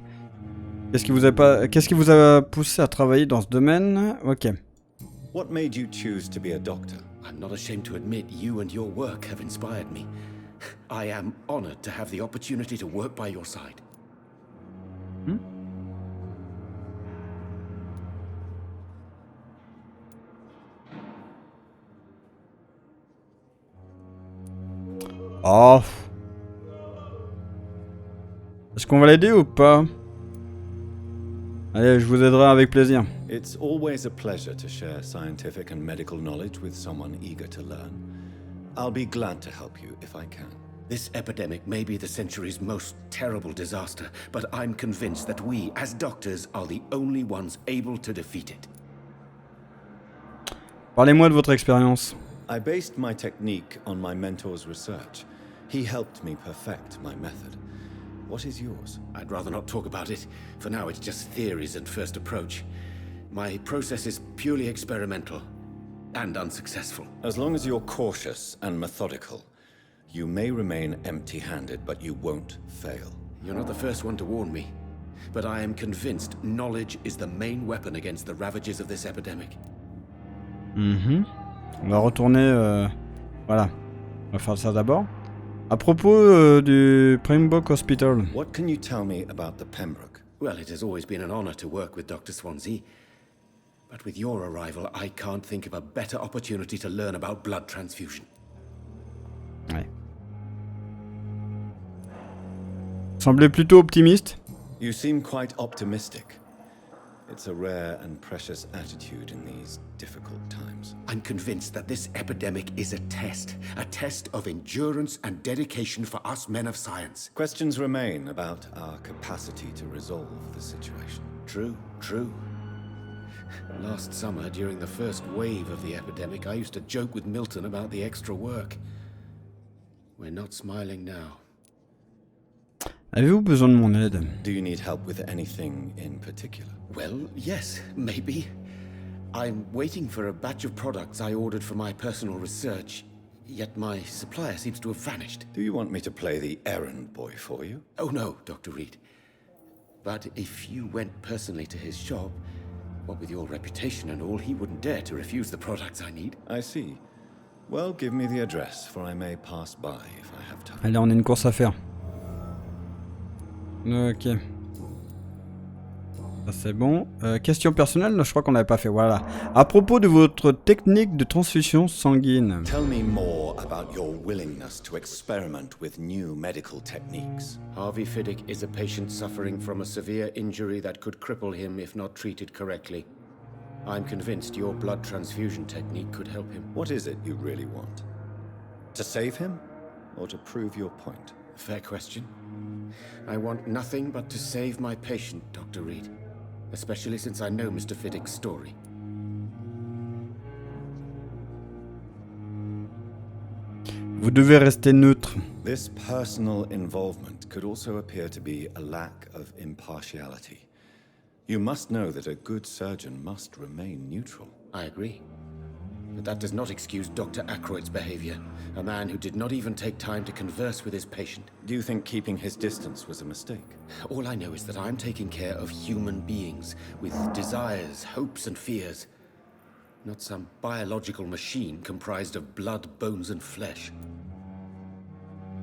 Qu'est-ce qui vous a poussé à travailler dans ce domaine? Ok. What made you choose to be a doctor? I'm not ashamed to admit you and your work have inspired me. I am honored to have the opportunity to work by your side. Oh. Est-ce qu'on va l'aider ou pas? Allez, je vous aiderai avec plaisir. It's always a pleasure to share scientific and medical knowledge with someone eager to learn. I'll be glad to help you if I can. This epidemic may be the century's most terrible disaster, but I'm convinced that we, as doctors, are the only ones able to defeat it. Parlez-moi de votre expérience. I based my technique on my mentor's research. He helped me perfect my method. What is yours? I'd rather not talk about it. For now, it's just theories and first approach. My process is purely experimental and unsuccessful. As long as you're cautious and methodical, you may remain empty-handed, but you won't fail. You're not the first one to warn me, but I am convinced knowledge is the main weapon against the ravages of this epidemic. On va retourner... Voilà. On va faire ça d'abord. À propos du Pembroke Hospital. What can you tell me about the Pembroke? Well, it has always been an honor to work with Dr. Swansea. But with your arrival, I can't think of a better opportunity to learn about blood transfusion. Ouais. Semblait plutôt optimiste. You seem quite optimistic. It's a rare and precious attitude in these difficult times. I'm convinced that this epidemic is a test of endurance and dedication for us men of science. Questions remain about our capacity to resolve the situation. True. Last summer, during the first wave of the epidemic, I used to joke with Milton about the extra work. We're not smiling now. Avez-vous besoin de mon aide? Do you need help with anything in particular? Well, yes, maybe. I'm waiting for a batch of products I ordered for my personal research, yet my supplier seems to have vanished. Do you want me to play the errand boy for you? Oh no, Dr. Reed. But if you went personally to his shop, what with your reputation and all, he wouldn't dare to refuse the products I need. I see. Well, give me the address, for I may pass by if I have time. Allez, on a une course à faire. Ok. Ça c'est bon. Question personnelle, je crois qu'on l'avait pas fait. Voilà. À propos de votre technique de transfusion sanguine. Tell me more about your willingness to experiment with new medical techniques. Harvey Fiddick is a patient suffering from a severe injury that could cripple him if not treated correctly. I'm convinced your blood transfusion technique could help him. What is it you really want? To save him, or to prove your point? Fair question. I want nothing but to save my patient, Dr. Reed. Especially since I know Mr. Fiddick's story. Vous devez rester neutre. This personal involvement could also appear to be a lack of impartiality. You must know that a good surgeon must remain neutral. I agree. But that does not excuse Dr. Aykroyd's behavior. A man who did not even take time to converse with his patient. Do you think keeping his distance was a mistake? All I know is that I'm taking care of human beings with desires, hopes and fears. Not some biological machine comprised of blood, bones and flesh.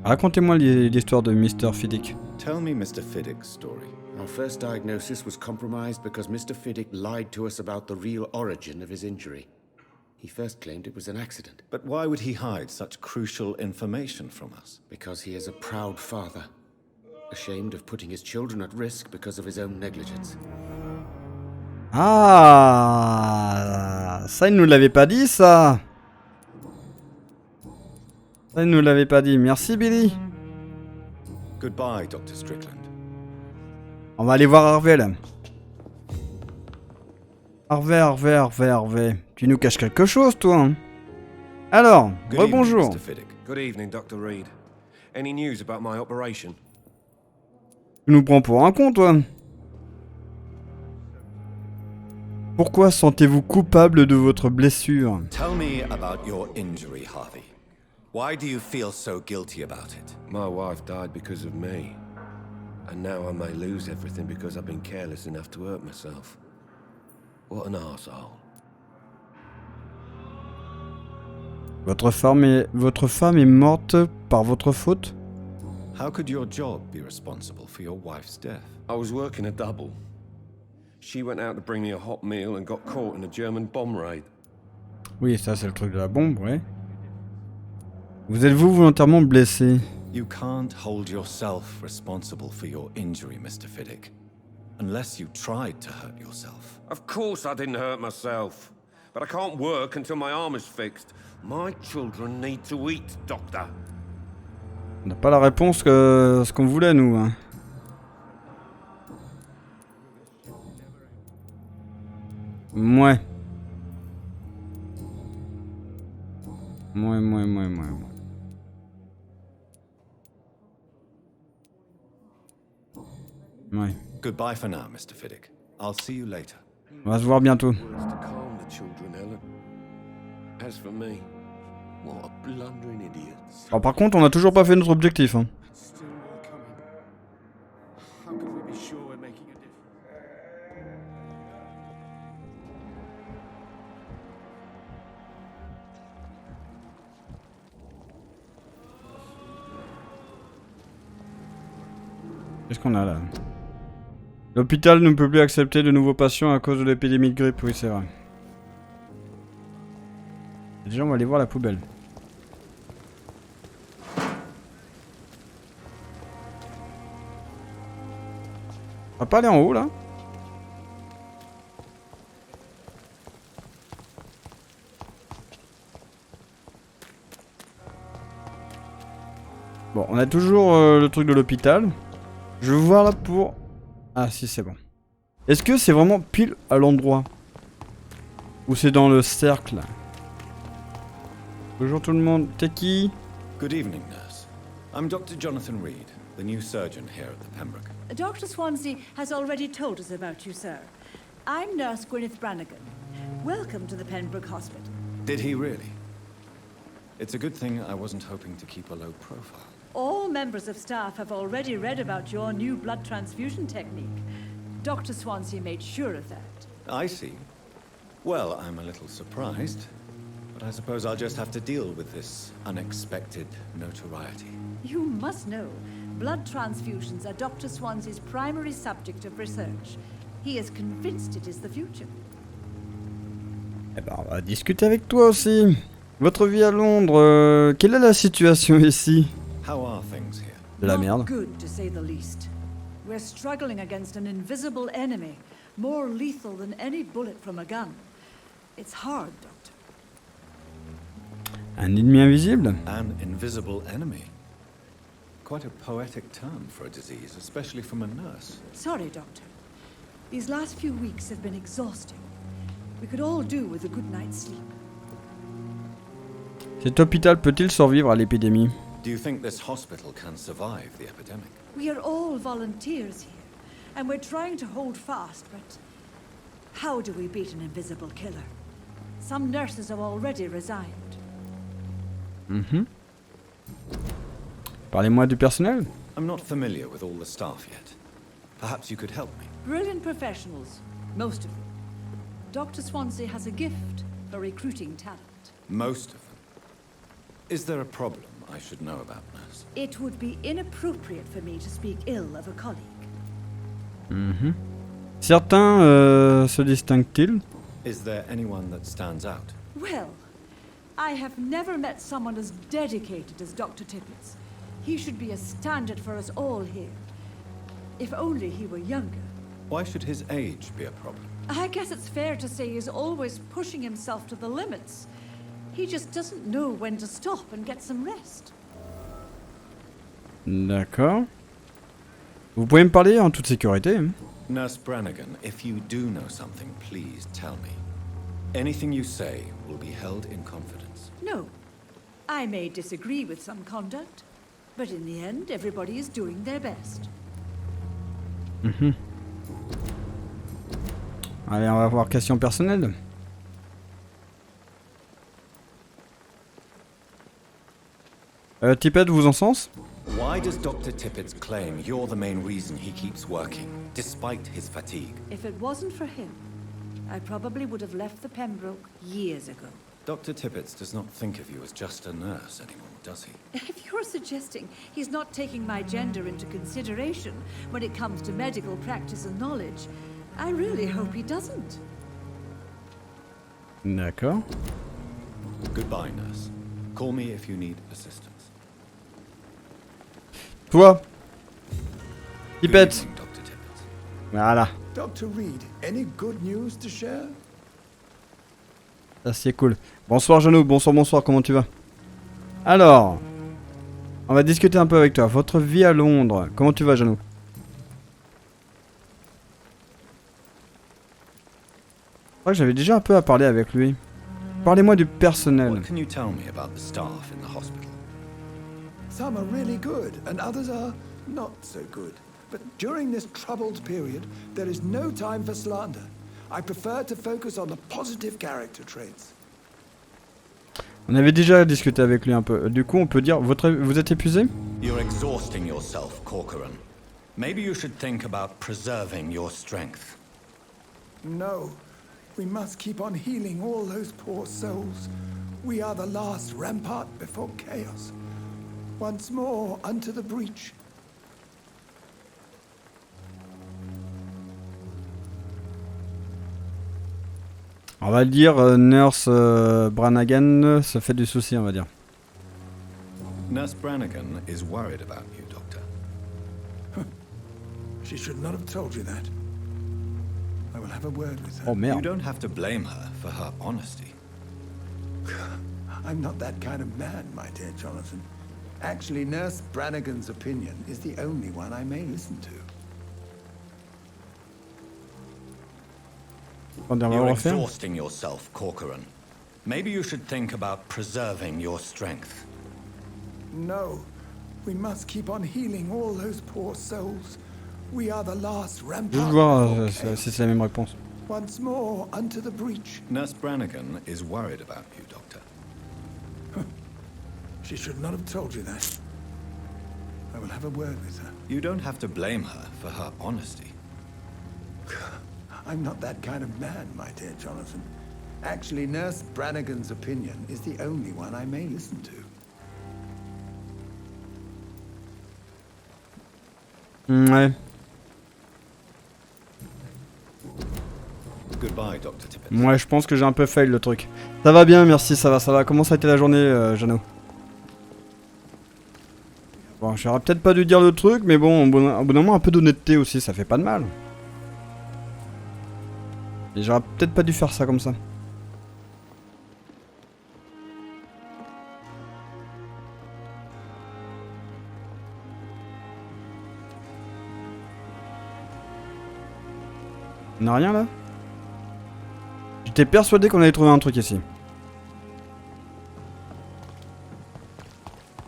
Racontez-moi l'histoire de Mr. Fiddick. Tell me Mr. Fiddick's story. Our first diagnosis was compromised because Mr. Fiddick lied to us about the real origin of his injury. He first claimed it was an accident. But why would he hide such crucial information from us? Because he is a proud father, ashamed of putting his children at risk because of his own negligence. Ah, ça il nous l'avait pas dit ça. Ça il nous l'avait pas dit. Merci Billy. Goodbye, Dr. Strickland. On va aller voir Harvey là. Harvey. Tu nous caches quelque chose, toi, hein? Alors, rebonjour. Good evening, Dr. Reed. Any news about my operation? Tu nous prends pour un con, toi. Pourquoi sentez-vous coupable de votre blessure? Tell me about your injury, Harvey. Why do you feel so guilty about it? My wife died because of me. And now I may lose everything because I've been careless enough to hurt myself. What an arsehole. Votre femme est morte par votre faute? How could your job be responsible for your wife's death? I was working a double. She went out to bring me a hot meal and got caught in a German bomb raid. Oui, ça c'est le truc de la bombe, ouais. Vous êtes-vous volontairement blessé? You can't hold yourself responsible for your injury, Mr. Fiddick. Unless you tried to hurt yourself. Of course I didn't hurt myself. But I can't work until my arm is fixed. My children need to eat, doctor. On n'a pas la réponse que ce qu'on voulait, nous. Hein. Ouais. Ouais. Goodbye for now, Mr. Fiddick. I'll see you later. On va se voir bientôt. Words to calm the children, Helen. As for me, what a blundering idiot. Alors par contre, on a toujours pas fait notre objectif. Hein. Qu'est-ce qu'on a là? L'hôpital ne peut plus accepter de nouveaux patients à cause de l'épidémie de grippe. Oui, c'est vrai. Déjà, on va aller voir la poubelle. On va pas aller en haut, là? Bon, on a toujours le truc de l'hôpital. Je vais voir là pour... Ah si, c'est bon. Est-ce que c'est vraiment pile à l'endroit? Ou c'est dans le cercle? Bonjour tout le monde. T'es qui? Good evening, nurse. I'm Dr. Jonathan Reed, the new surgeon here at the Pembroke. Dr. Swansea has already told us about you, sir. I'm Nurse Gwyneth Brannigan. Welcome to the Pembroke Hospital. Did he really? It's a good thing I wasn't hoping to keep a low profile. All members of staff have already read about your new blood transfusion technique. Dr. Swansea made sure of that. I see. Well, I'm a little surprised, but I suppose I'll just have to deal with this unexpected notoriety. You must know, blood transfusions are Dr. Swansea's primary subject of research. He is convinced it is the future. Eh ben, on va discuter avec toi aussi. Votre vie à Londres, quelle est la situation ici? How are things here? De la Not merde. good, to say the least. We're struggling against an invisible enemy, more lethal than any bullet from a gun. It's hard, Doctor. Un ennemi invisible? An invisible enemy. Quite a poetic term for a disease, especially from a nurse. Sorry, Doctor. These last few weeks have been exhausting. We could all do with a good night's sleep. Cet hôpital peut-il survivre à l'épidémie? Do you think this hospital can survive the epidemic? We are all volunteers here, and we're trying to hold fast, but how do we beat an invisible killer? Some nurses have already resigned. Parlez-moi du personnel. I'm not familiar with all the staff yet. Perhaps you could help me. Brilliant professionals, most of them. Dr. Swansea has a gift for recruiting talent. Most of them. Is there a problem I should know about, nurse? It would be inappropriate for me to speak ill of a colleague. Certains se distinguent-ils? Is there anyone that stands out? Well, I have never met someone as dedicated as Dr. Tippett's. He should be a standard for us all here. If only he were younger. Why should his age be a problem? I guess it's fair to say he's always pushing himself to the limits. He just doesn't know when to stop and get some rest. D'accord. Vous pouvez me parler en toute sécurité. Nurse Brannigan, if you do know something, please tell me. Anything you say will be held in confidence. No. I may disagree with some conduct, but in the end, everybody is doing their best. Allez, on va voir question personnelle. Tippett vous encense? Why does Dr. Tippett claim you're the main reason he keeps working, despite his fatigue? If it wasn't for him, I probably would have left the Pembroke years ago. Dr. Tippett does not think of you as just a nurse anymore, does he? If you're suggesting he's not taking my gender into consideration when it comes to medical practice and knowledge, I really hope he doesn't. D'accord. Goodbye, nurse. Call me if you need assistance. Toi, Tippett. Good evening, Dr. Tippett. Voilà. Dr. Reed, any good news to share? Ça c'est cool. Bonsoir Jeannot, bonsoir, comment tu vas? Alors, on va discuter un peu avec toi. Votre vie à Londres, comment tu vas Jeannot? Je crois que j'avais déjà un peu à parler avec lui. Parlez-moi du personnel. What can you tell me about the staff in the hospital? Some are really good, and others are not so good. But during this troubled period, there is no time for slander. I prefer to focus on the positive character traits. On avait déjà discuté avec lui un peu. Du coup, on peut dire, vous êtes épuisé? You're exhausting yourself, Corcoran. Maybe you should think about preserving your strength. No, we must keep on healing all those poor souls. We are the last rampart before chaos. Once more unto the breach. On va le dire, Nurse Brannigan se fait du souci, on va dire. Nurse Brannigan is worried about you, Doctor. She should not have told you that. I will have a word with her. Oh merde. You don't have to blame her for her honesty. I'm not that kind of man, my dear Jonathan. Actually, Nurse Brannigan's opinion is the only one I may listen to. You're exhausting yourself, Corcoran. Maybe you should think about preserving your strength. No, we must keep on healing all those poor souls. We are the last rampart. Je veux voir si c'est la même réponse. Once more, unto the breach. Nurse Brannigan is worried about you, Doctor. She should not have told you that. I will have a word with her. You don't have to blame her for her honesty. I'm not that kind of man, my dear Jonathan. Actually, Nurse Brannigan's opinion is the only one I may listen to. Ouais. Goodbye, Dr. Tippett. Ouais, je pense que j'ai un peu fail le truc. Ça va bien, merci, ça va. Comment ça a été la journée, Jeannot? Bon, j'aurais peut-être pas dû dire le truc, mais bon, au bout d'un moment, un peu d'honnêteté aussi, ça fait pas de mal. Et j'aurais peut-être pas dû faire ça comme ça. On a rien là? J'étais persuadé qu'on allait trouver un truc ici.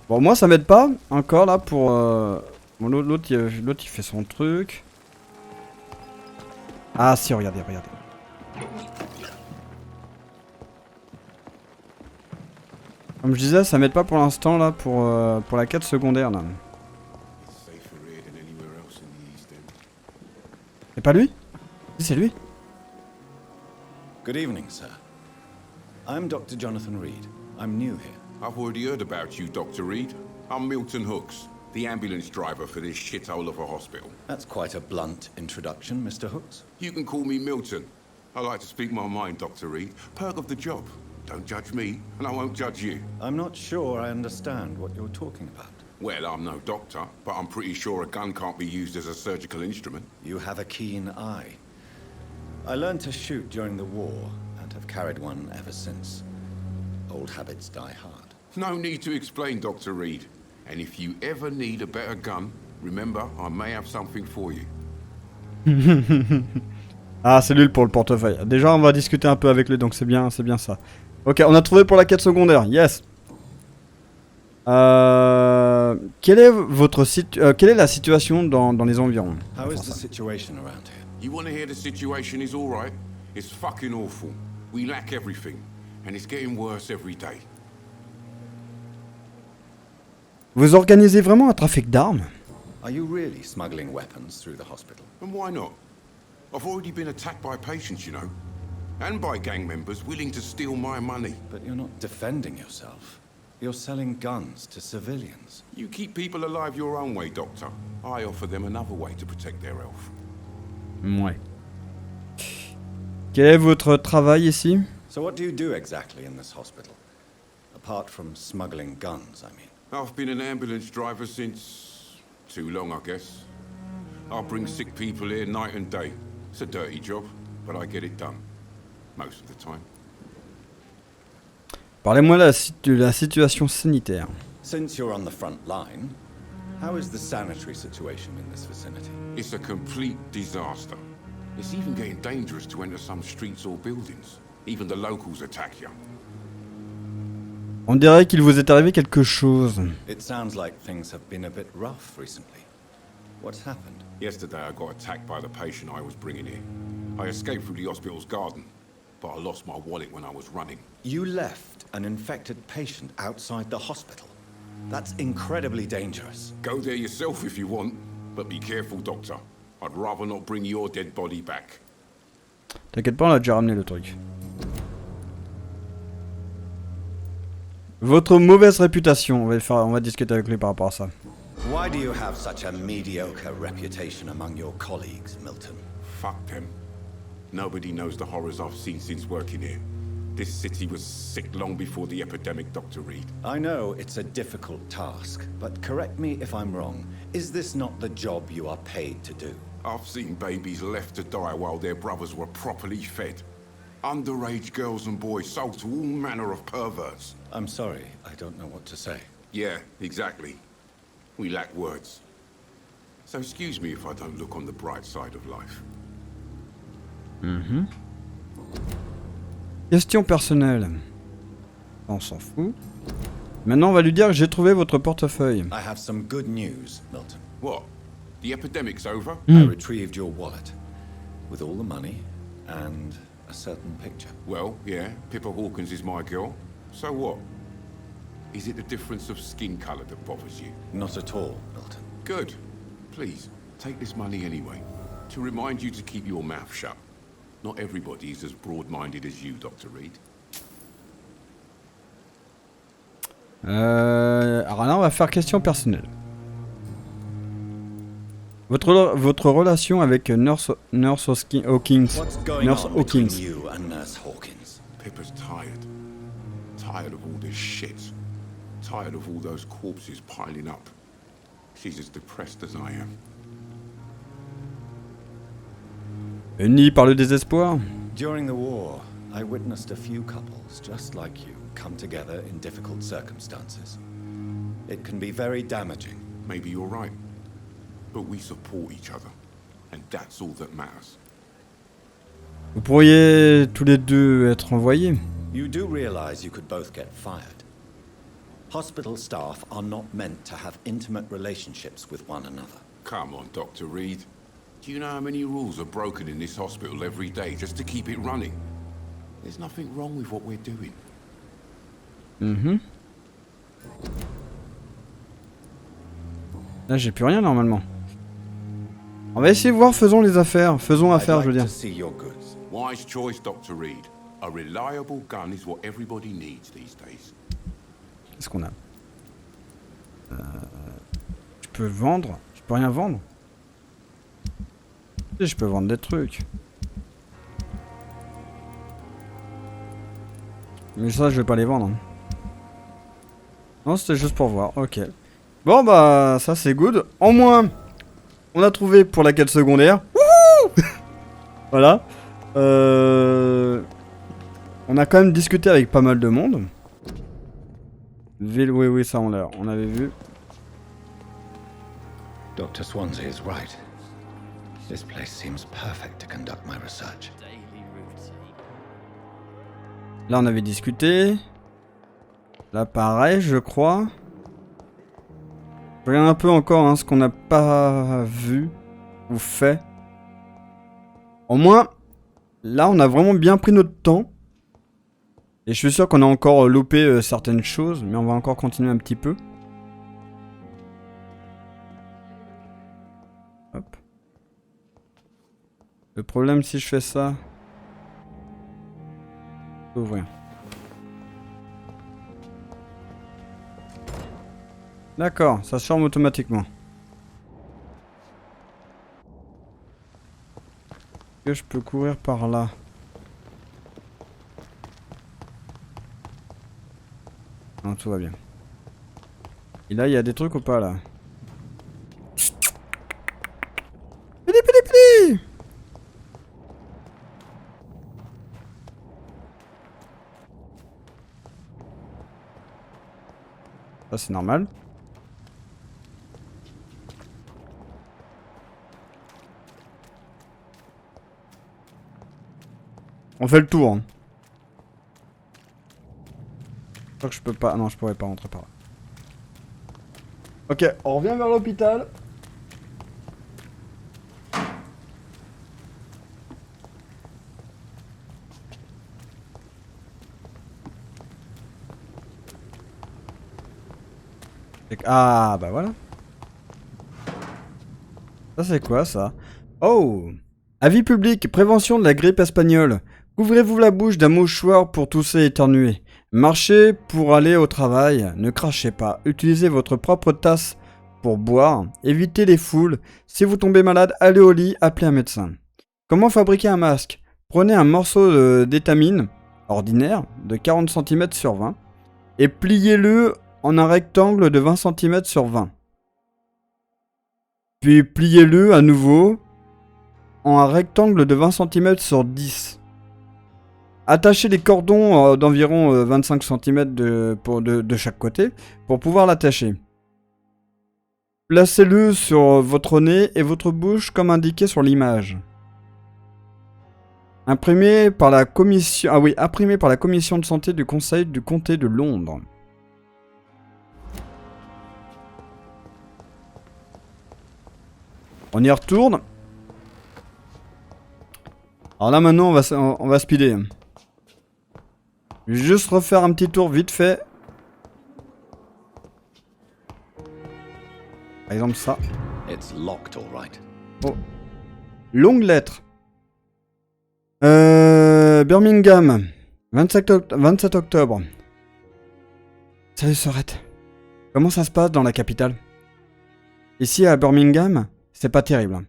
Bon, moi ça m'aide pas encore là pour... Bon, l'autre il fait son truc. Ah si, regardez. Comme je disais, ça m'aide pas pour l'instant là pour la quête secondaire là. C'est pas lui? Si, c'est lui. Good evening, sir. I'm Dr. Jonathan Reed. I'm new here. I've already heard about you, Dr. Reed. I'm Milton Hooks, the ambulance driver for this shithole of a hospital. That's quite a blunt introduction, Mr. Hooks. You can call me Milton. I like to speak my mind, Dr. Reed. Perk of the job. Don't judge me, and I won't judge you. I'm not sure I understand what you're talking about. Well, I'm no doctor, but I'm pretty sure a gun can't be used as a surgical instrument. You have a keen eye. I learned to shoot during the war, and have carried one ever since. Old habits die hard. No need to explain, Dr. Reed. And if you ever need a better gun, remember, I may have something for you. Ah, c'est lui pour le portefeuille. Déjà, on va discuter un peu avec lui, donc c'est bien ça. Ok, on a trouvé pour la quête secondaire, yes. Quelle est la situation dans les environs? How is the situation around here? You want to hear the situation is all right? It's fucking awful. We lack everything, and it's getting worse every day. Vous organisez vraiment un trafic d'armes? Are you really smuggling weapons through the hospital? And why not? I've already been attacked by patients, you know. And by gang members willing to steal my money. But you're not defending yourself. You're selling guns to civilians. You keep people alive your own way, Doctor. I offer them another way to protect their health. Ouais. Quel est votre travail ici? So what do you do exactly in this hospital? Apart from smuggling guns, I mean. I've been an ambulance driver since... too long, I guess. I bring sick people here night and day. It's a dirty job, but I get it done. Most of the time. Parlez-moi de la situation sanitaire. Since you're on the front line, how is the sanitary situation in this vicinity? It's a complete disaster. It's even getting dangerous to enter some streets or buildings. Even the locals attack you. On dirait qu'il vous est arrivé quelque chose. It sounds like things have been a bit rough recently. What's happened? Yesterday I got attacked by the patient I was bringing here. I escaped through the hospital's garden, but I lost my wallet when I was running. You left an infected patient outside the hospital? That's incredibly dangerous. Go there yourself if you want, but be careful, Doctor. I'd rather not bring your dead body back. T'inquiète pas, on a déjà ramené le truc. Votre mauvaise réputation, on va discuter avec lui par rapport à ça. Why do you have such a mediocre reputation among your colleagues, Milton? Fuck them. Nobody knows the horrors I've seen since working here. This city was sick long before the epidemic, Dr. Reed. I know it's a difficult task, but correct me if I'm wrong. Is this not the job you are paid to do? I've seen babies left to die while their brothers were properly fed. Underage girls and boys sold to all manner of perverts. I'm sorry, I don't know what to say. Yeah, exactly. We lack words. So excuse me if I don't look on the bright side of life. Question personnelle. On s'en fout. Maintenant, on va lui dire que j'ai trouvé votre portefeuille. I have some good news, Milton. What? The epidemic's over? I retrieved your wallet. With all the money and a certain picture. Well, yeah, Pippa Hawkins is my girl. So what? Is it the difference of skin colour that bothers you? Not at all, Milton. Good. Please, take this money anyway. To remind you to keep your mouth shut. Not everybody is as broad-minded as you, Dr. Reed. Alors là, on va faire question personnelle. Votre relation avec Nurse Hawkins. Nurse Hawkins. You and Nurse Hawkins? Pippa's tired. Tired of all this shit. Tired of all those corpses piling up. She's as depressed as I am. Unis par le désespoir. During the war, I witnessed a few couples just like you come together in difficult circumstances. It can be very damaging. Maybe you're right. But we support each other. And that's all that matters. Vous pourriez tous les deux être envoyés. You do realize you could both get fired. Hospital staff are not meant to have intimate relationships with one another. Come on, Dr. Reed. Do you know how many rules are broken in this hospital every day just to keep it running? There's nothing wrong with what we're doing. Là, j'ai plus rien normalement. On va essayer de voir, faisons les affaires. Faisons affaire, je veux dire. Wise choice, Dr. Reed. A reliable gun is what everybody needs these days. Qu'est-ce qu'on a? Je peux vendre? Je peux rien vendre? Je peux vendre des trucs. Mais ça, je vais pas les vendre. Non, c'était juste pour voir. Ok. Bon, bah, ça c'est good. En moins, on a trouvé pour la quête secondaire. Wouhou. Voilà. On a quand même discuté avec pas mal de monde. Ville, oui, ça on avait vu. Dr. Swansea is right. This place seems perfect to conduct my research. Là, on avait discuté. Là, pareil, je crois. Je regarde un peu encore ce qu'on n'a pas vu ou fait. Au moins, là, on a vraiment bien pris notre temps. Et je suis sûr qu'on a encore loupé certaines choses, mais on va encore continuer un petit peu. Hop. Le problème, si je fais ça... Ouvrir. D'accord, ça se ferme automatiquement. Est-ce que je peux courir par là? Non, tout va bien. Et là, il y a des trucs ou pas, là? Pili, pili, pili! Ça, c'est normal. On fait le tour. Hein. Je crois que je peux pas... Non, je pourrais pas rentrer par là. Ok, on revient vers l'hôpital. Ah, bah voilà. Ça, c'est quoi, ça? Oh! Avis public, prévention de la grippe espagnole. Couvrez-vous la bouche d'un mouchoir pour tousser et éternuer. Marchez pour aller au travail. Ne crachez pas. Utilisez votre propre tasse pour boire. Évitez les foules. Si vous tombez malade, allez au lit, appelez un médecin. Comment fabriquer un masque? Prenez un morceau d'étamine ordinaire de 40 cm sur 20 et pliez-le en un rectangle de 20 cm sur 20. Puis pliez-le à nouveau en un rectangle de 20 cm sur 10. Attachez les cordons d'environ 25 cm de chaque côté pour pouvoir l'attacher. Placez-le sur votre nez et votre bouche comme indiqué sur l'image. Imprimé par la commission... Ah oui, imprimé par la commission de santé du conseil du comté de Londres. On y retourne. Alors là maintenant on va speeder. Je vais juste refaire un petit tour vite fait. Par exemple ça. It's locked, all right. Oh. Longue lettre. Birmingham. 27 octobre. Salut Sorette. Comment ça se passe dans la capitale? Ici à Birmingham, c'est pas terrible.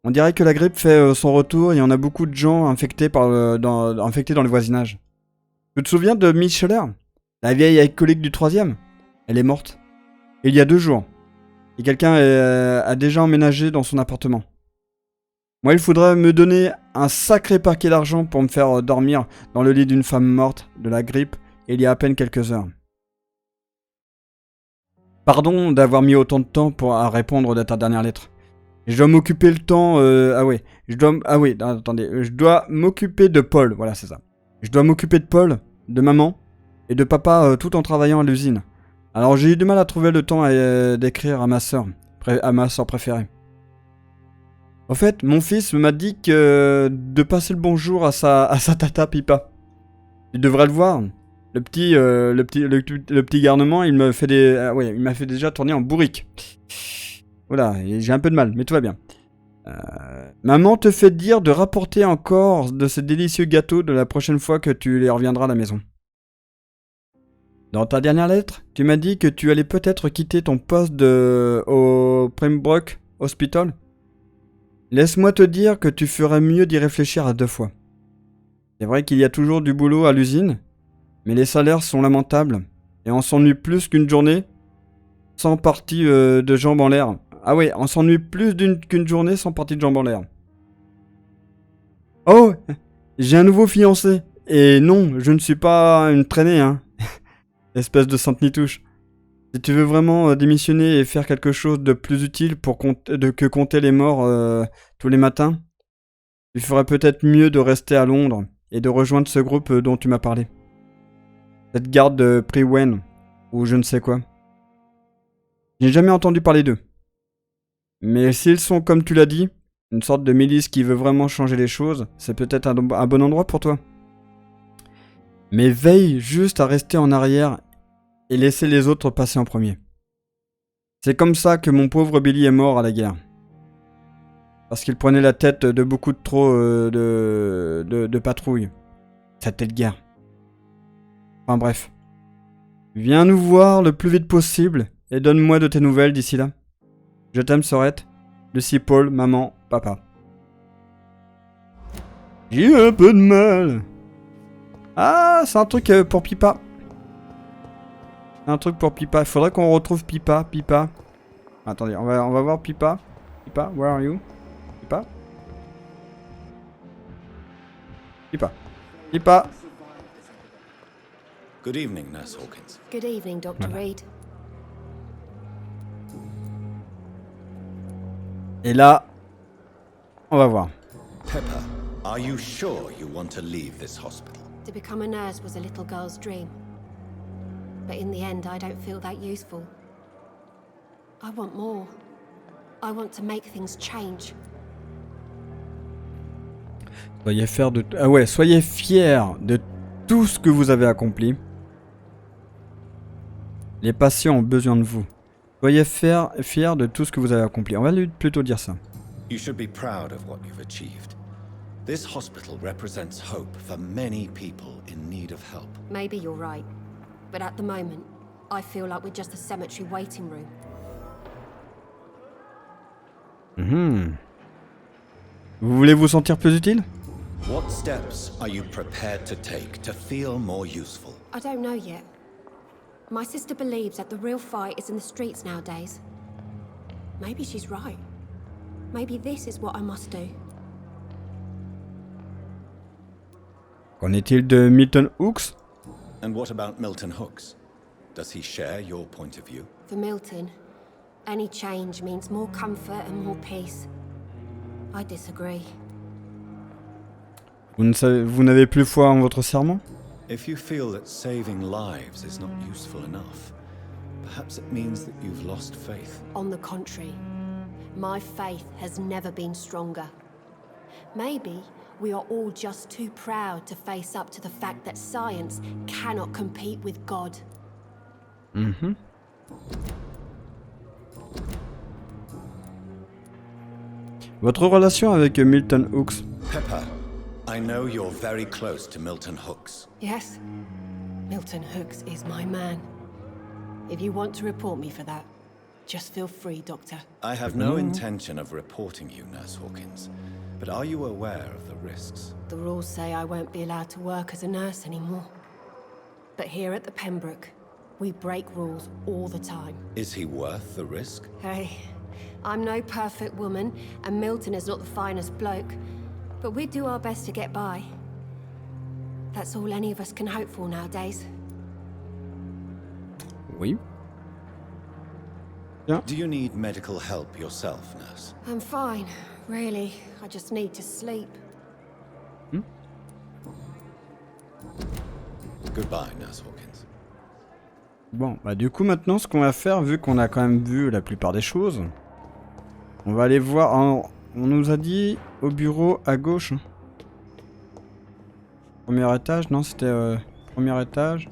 On dirait que la grippe fait son retour et il y en a beaucoup de gens infectés, dans le voisinage. Tu te souviens de Miss Scheller? La vieille alcoolique du 3e? Elle est morte. Il y a 2 jours. Et quelqu'un a déjà emménagé dans son appartement. Moi, il faudrait me donner un sacré paquet d'argent pour me faire dormir dans le lit d'une femme morte de la grippe il y a à peine quelques heures. Pardon d'avoir mis autant de temps à répondre à ta dernière lettre. Je dois m'occuper le temps... Je dois m'occuper de Paul, voilà c'est ça. Je dois m'occuper de Paul, de maman et de papa tout en travaillant à l'usine. Alors j'ai eu du mal à trouver le temps d'écrire à ma soeur préférée. Au fait, mon fils m'a dit de passer le bonjour à sa tata Pipa. Tu devrais le voir. Le petit garnement, il m'a fait déjà tourner en bourrique. Voilà, j'ai un peu de mal, mais tout va bien. Maman te fait dire de rapporter encore de ces délicieux gâteaux de la prochaine fois que tu les reviendras à la maison. Dans ta dernière lettre, tu m'as dit que tu allais peut-être quitter ton poste au Pembroke Hospital. Laisse-moi te dire que tu ferais mieux d'y réfléchir à 2 fois. C'est vrai qu'il y a toujours du boulot à l'usine, mais les salaires sont lamentables, et on s'ennuie plus qu'une journée sans partie de jambes en l'air. Ah ouais, on s'ennuie plus qu'une journée sans partie de jambes en l'air. Oh, j'ai un nouveau fiancé. Et non, je ne suis pas une traînée, hein. Espèce de sainte nitouche. Si tu veux vraiment démissionner et faire quelque chose de plus utile que compter les morts tous les matins, tu ferais peut-être mieux de rester à Londres et de rejoindre ce groupe dont tu m'as parlé. Cette garde de Priwen, ou je ne sais quoi. Je n'ai jamais entendu parler d'eux. Mais s'ils sont, comme tu l'as dit, une sorte de milice qui veut vraiment changer les choses, c'est peut-être un bon endroit pour toi. Mais veille juste à rester en arrière et laisser les autres passer en premier. C'est comme ça que mon pauvre Billy est mort à la guerre. Parce qu'il prenait la tête de beaucoup trop de patrouilles. Cette tête de guerre. Enfin bref. Viens nous voir le plus vite possible et donne-moi de tes nouvelles d'ici là. Je t'aime, Sorette. Lucie, Paul, maman, papa. J'ai un peu de mal. Ah, c'est un truc pour Pipa. Un truc pour Pipa. Il faudrait qu'on retrouve Pipa. Attendez, on va voir Pipa. Pipa, where are you? Pipa. Good evening, Nurse Hawkins. Good evening, Dr. Reed. Et là, on va voir. Pepper, are you sure you want to leave this hospital? To become a nurse was a little girl's dream. But in the end, I don't feel that useful. I want more. I want to make things change. Soyez fiers de tout ce que vous avez accompli. Les patients ont besoin de vous. Soyez fiers de tout ce que vous avez accompli. On va plutôt dire ça. You should be proud of what you've achieved. This hospital represents hope for many people in need of help. Maybe you're right. But at the moment, I feel like we're just a cemetery waiting room. Vous voulez vous sentir plus utile? What steps are you prepared to take to feel more useful? I don't know yet. My sister believes that the real fight is in the streets nowadays. Maybe she's right. Maybe this is what I must do. Qu'en est-il de Milton Hooks? And what about Milton Hooks? Does he share your point of view? For Milton, any change means more comfort and more peace. I disagree. Vous n'avez plus foi en votre serment? If you feel that saving lives is not useful enough, perhaps it means that you've lost faith. On the contrary, my faith has never been stronger. Maybe We are all just too proud to face up to the fact that science cannot compete with God. Mhm. Votre relation avec Milton Hooks? Pepper, I know you're very close to Milton Hooks. Yes, Milton Hooks is my man. If you want to report me for that, just feel free, Doctor. I have no intention of reporting you, Nurse Hawkins, but are you aware of the risks? The rules say I won't be allowed to work as a nurse anymore. But here at the Pembroke, we break rules all the time. Is he worth the risk? Hey, I'm no perfect woman, and Milton is not the finest bloke, but we do our best to get by. That's all any of us can hope for nowadays. Oui. Bien. Do you need medical help yourself, nurse? I'm fine, really. I just need to sleep. Goodbye, Nurse Hawkins. Bon, bah du coup maintenant ce qu'on va faire, vu qu'on a quand même vu la plupart des choses, on va aller voir, on nous a dit au bureau à gauche. Premier étage, non c'était premier étage.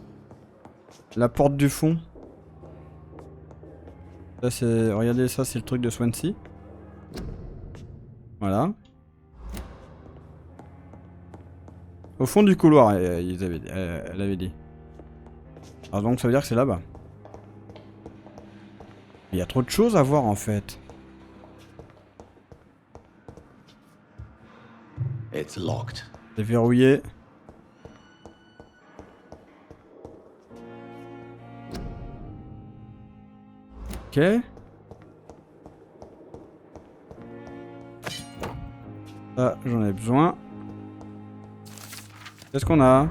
La porte du fond. Ça c'est, regardez ça c'est le truc de Swansea. Voilà. Au fond du couloir, elle avait dit. Alors donc ça veut dire que c'est là-bas. Il y a trop de choses à voir en fait. It's locked. C'est verrouillé. Ok. Ça, j'en ai besoin. Qu'est-ce qu'on a?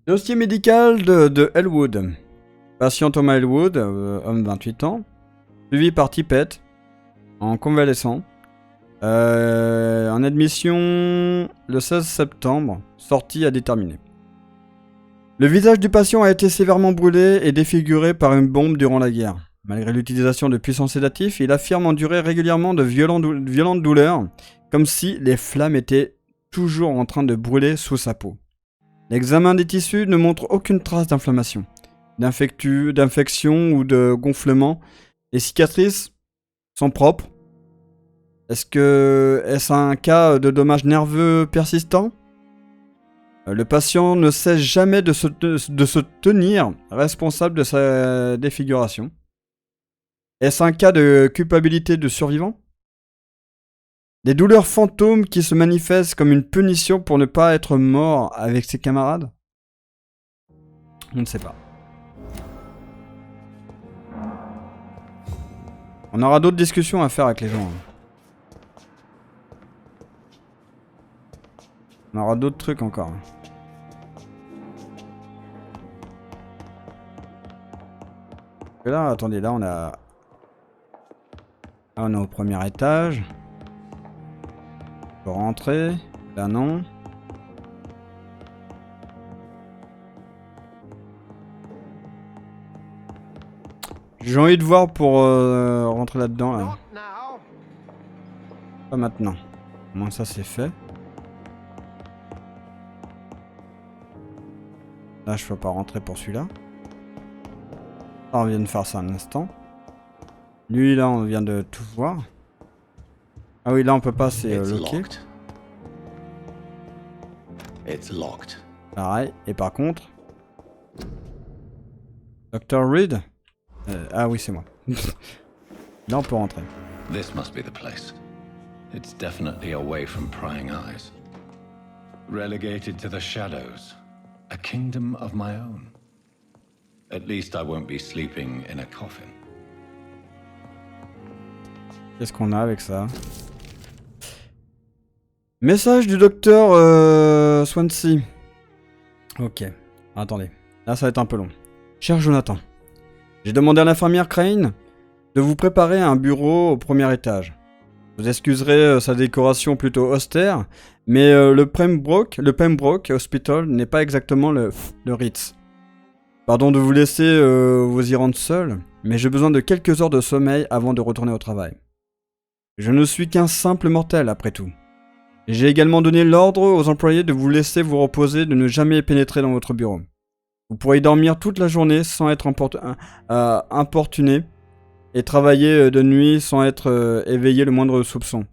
Dossier médical de Elwood. Patient Thomas Elwood, homme 28 ans. Suivi par Tippett, en convalescent. En admission le 16 septembre. Sortie à déterminer. Le visage du patient a été sévèrement brûlé et défiguré par une bombe durant la guerre. Malgré l'utilisation de puissants sédatifs, il affirme endurer régulièrement de violentes douleurs, comme si les flammes étaient toujours en train de brûler sous sa peau. L'examen des tissus ne montre aucune trace d'inflammation, d'infection ou de gonflement. Les cicatrices sont propres. Est-ce un cas de dommage nerveux persistant? Le patient ne cesse jamais de se tenir responsable de sa défiguration. Est-ce un cas de culpabilité de survivant? Des douleurs fantômes qui se manifestent comme une punition pour ne pas être mort avec ses camarades? On ne sait pas. On aura d'autres discussions à faire avec les gens. On aura d'autres trucs encore. Et là, attendez, là on a... Là on est au premier étage. On peut rentrer. Là non. J'ai envie de voir pour rentrer là-dedans. Là. Pas maintenant. Au moins ça c'est fait. Là je peux pas rentrer pour celui-là. On vient de faire ça un instant. Lui là on vient de tout voir. Ah oui là on peut pas, c'est locké. Pareil. Et par contre... Dr. Reed ah oui c'est moi. Là on peut rentrer. This must be the place. It's definitely away from prying eyes. Relegated to the shadows. A kingdom of my own. At least I won't be sleeping in a coffin. Qu'est-ce qu'on a avec ça? Message du docteur Swansea. Ok. Attendez. Là ça va être un peu long. Cher Jonathan, j'ai demandé à l'infirmière Crane de vous préparer un bureau au premier étage. Vous excuserez sa décoration plutôt austère, mais le Pembroke Hospital n'est pas exactement le Ritz. Pardon de vous laisser vous y rendre seul, mais j'ai besoin de quelques heures de sommeil avant de retourner au travail. Je ne suis qu'un simple mortel après tout. J'ai également donné l'ordre aux employés de vous laisser vous reposer, de ne jamais pénétrer dans votre bureau. Vous pourrez dormir toute la journée sans être importuné et travailler de nuit sans être éveillé le moindre soupçon.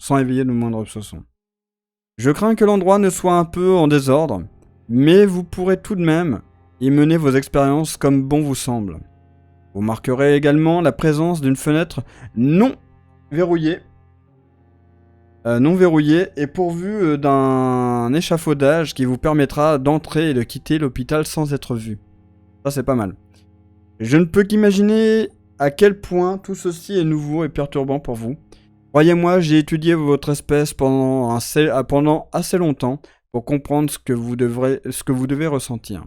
Je crains que l'endroit ne soit un peu en désordre, mais vous pourrez tout de même y mener vos expériences comme bon vous semble. Vous marquerez également la présence d'une fenêtre non verrouillée et pourvue d'un échafaudage qui vous permettra d'entrer et de quitter l'hôpital sans être vu. Ça, c'est pas mal. Je ne peux qu'imaginer à quel point tout ceci est nouveau et perturbant pour vous. Croyez-moi, j'ai étudié votre espèce pendant assez longtemps pour comprendre ce que vous devez ressentir.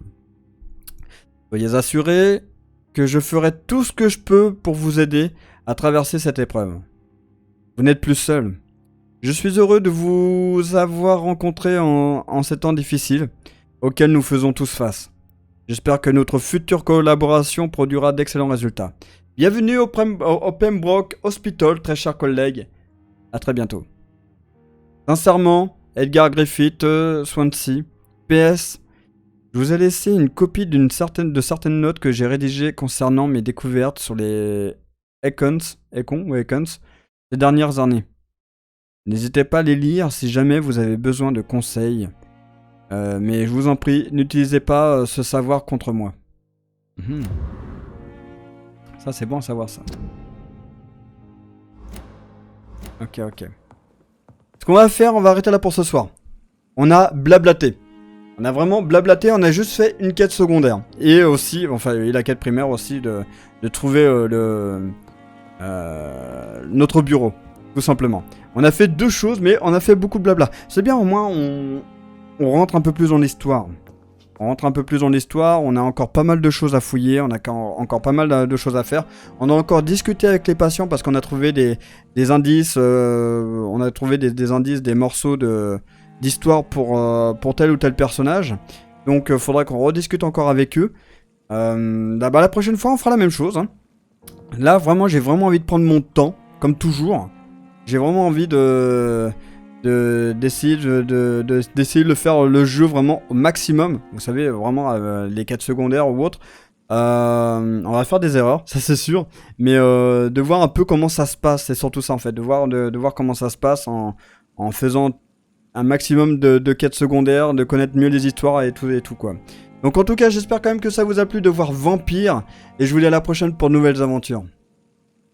Soyez assurés que je ferai tout ce que je peux pour vous aider à traverser cette épreuve. Vous n'êtes plus seul. Je suis heureux de vous avoir rencontré en ces temps difficiles auxquels nous faisons tous face. J'espère que notre future collaboration produira d'excellents résultats. Bienvenue au Pembroke Hospital, très chers collègues. À très bientôt. Sincèrement, Edgar Griffith, Swansea. PS, je vous ai laissé une copie de certaines notes que j'ai rédigées concernant mes découvertes sur les Icons ces dernières années. N'hésitez pas à les lire si jamais vous avez besoin de conseils. Mais je vous en prie, n'utilisez pas ce savoir contre moi. Ça, c'est bon à savoir, ça. Ok. Ce qu'on va faire, on va arrêter là pour ce soir. On a blablaté. On a vraiment blablaté, on a juste fait une quête secondaire. Et aussi, et la quête primaire aussi de trouver notre bureau. Tout simplement. On a fait 2 choses, mais on a fait beaucoup de blabla. C'est bien, au moins, on rentre un peu plus dans l'histoire. On a encore pas mal de choses à fouiller, on a encore pas mal de choses à faire. On a encore discuté avec les patients parce qu'on a trouvé des indices, des morceaux d'histoire pour tel ou tel personnage. Donc faudra qu'on rediscute encore avec eux. La prochaine fois on fera la même chose. Hein. Là vraiment j'ai vraiment envie de prendre mon temps, comme toujours. J'ai vraiment envie d'essayer de faire le jeu vraiment au maximum. Vous savez, vraiment les quêtes secondaires ou autres. On va faire des erreurs, ça c'est sûr. Mais de voir un peu comment ça se passe, c'est surtout ça en fait. De voir comment ça se passe en faisant un maximum de quêtes secondaires, de connaître mieux les histoires et tout quoi. Donc en tout cas, j'espère quand même que ça vous a plu de voir Vampyr. Et je vous dis à la prochaine pour de nouvelles aventures.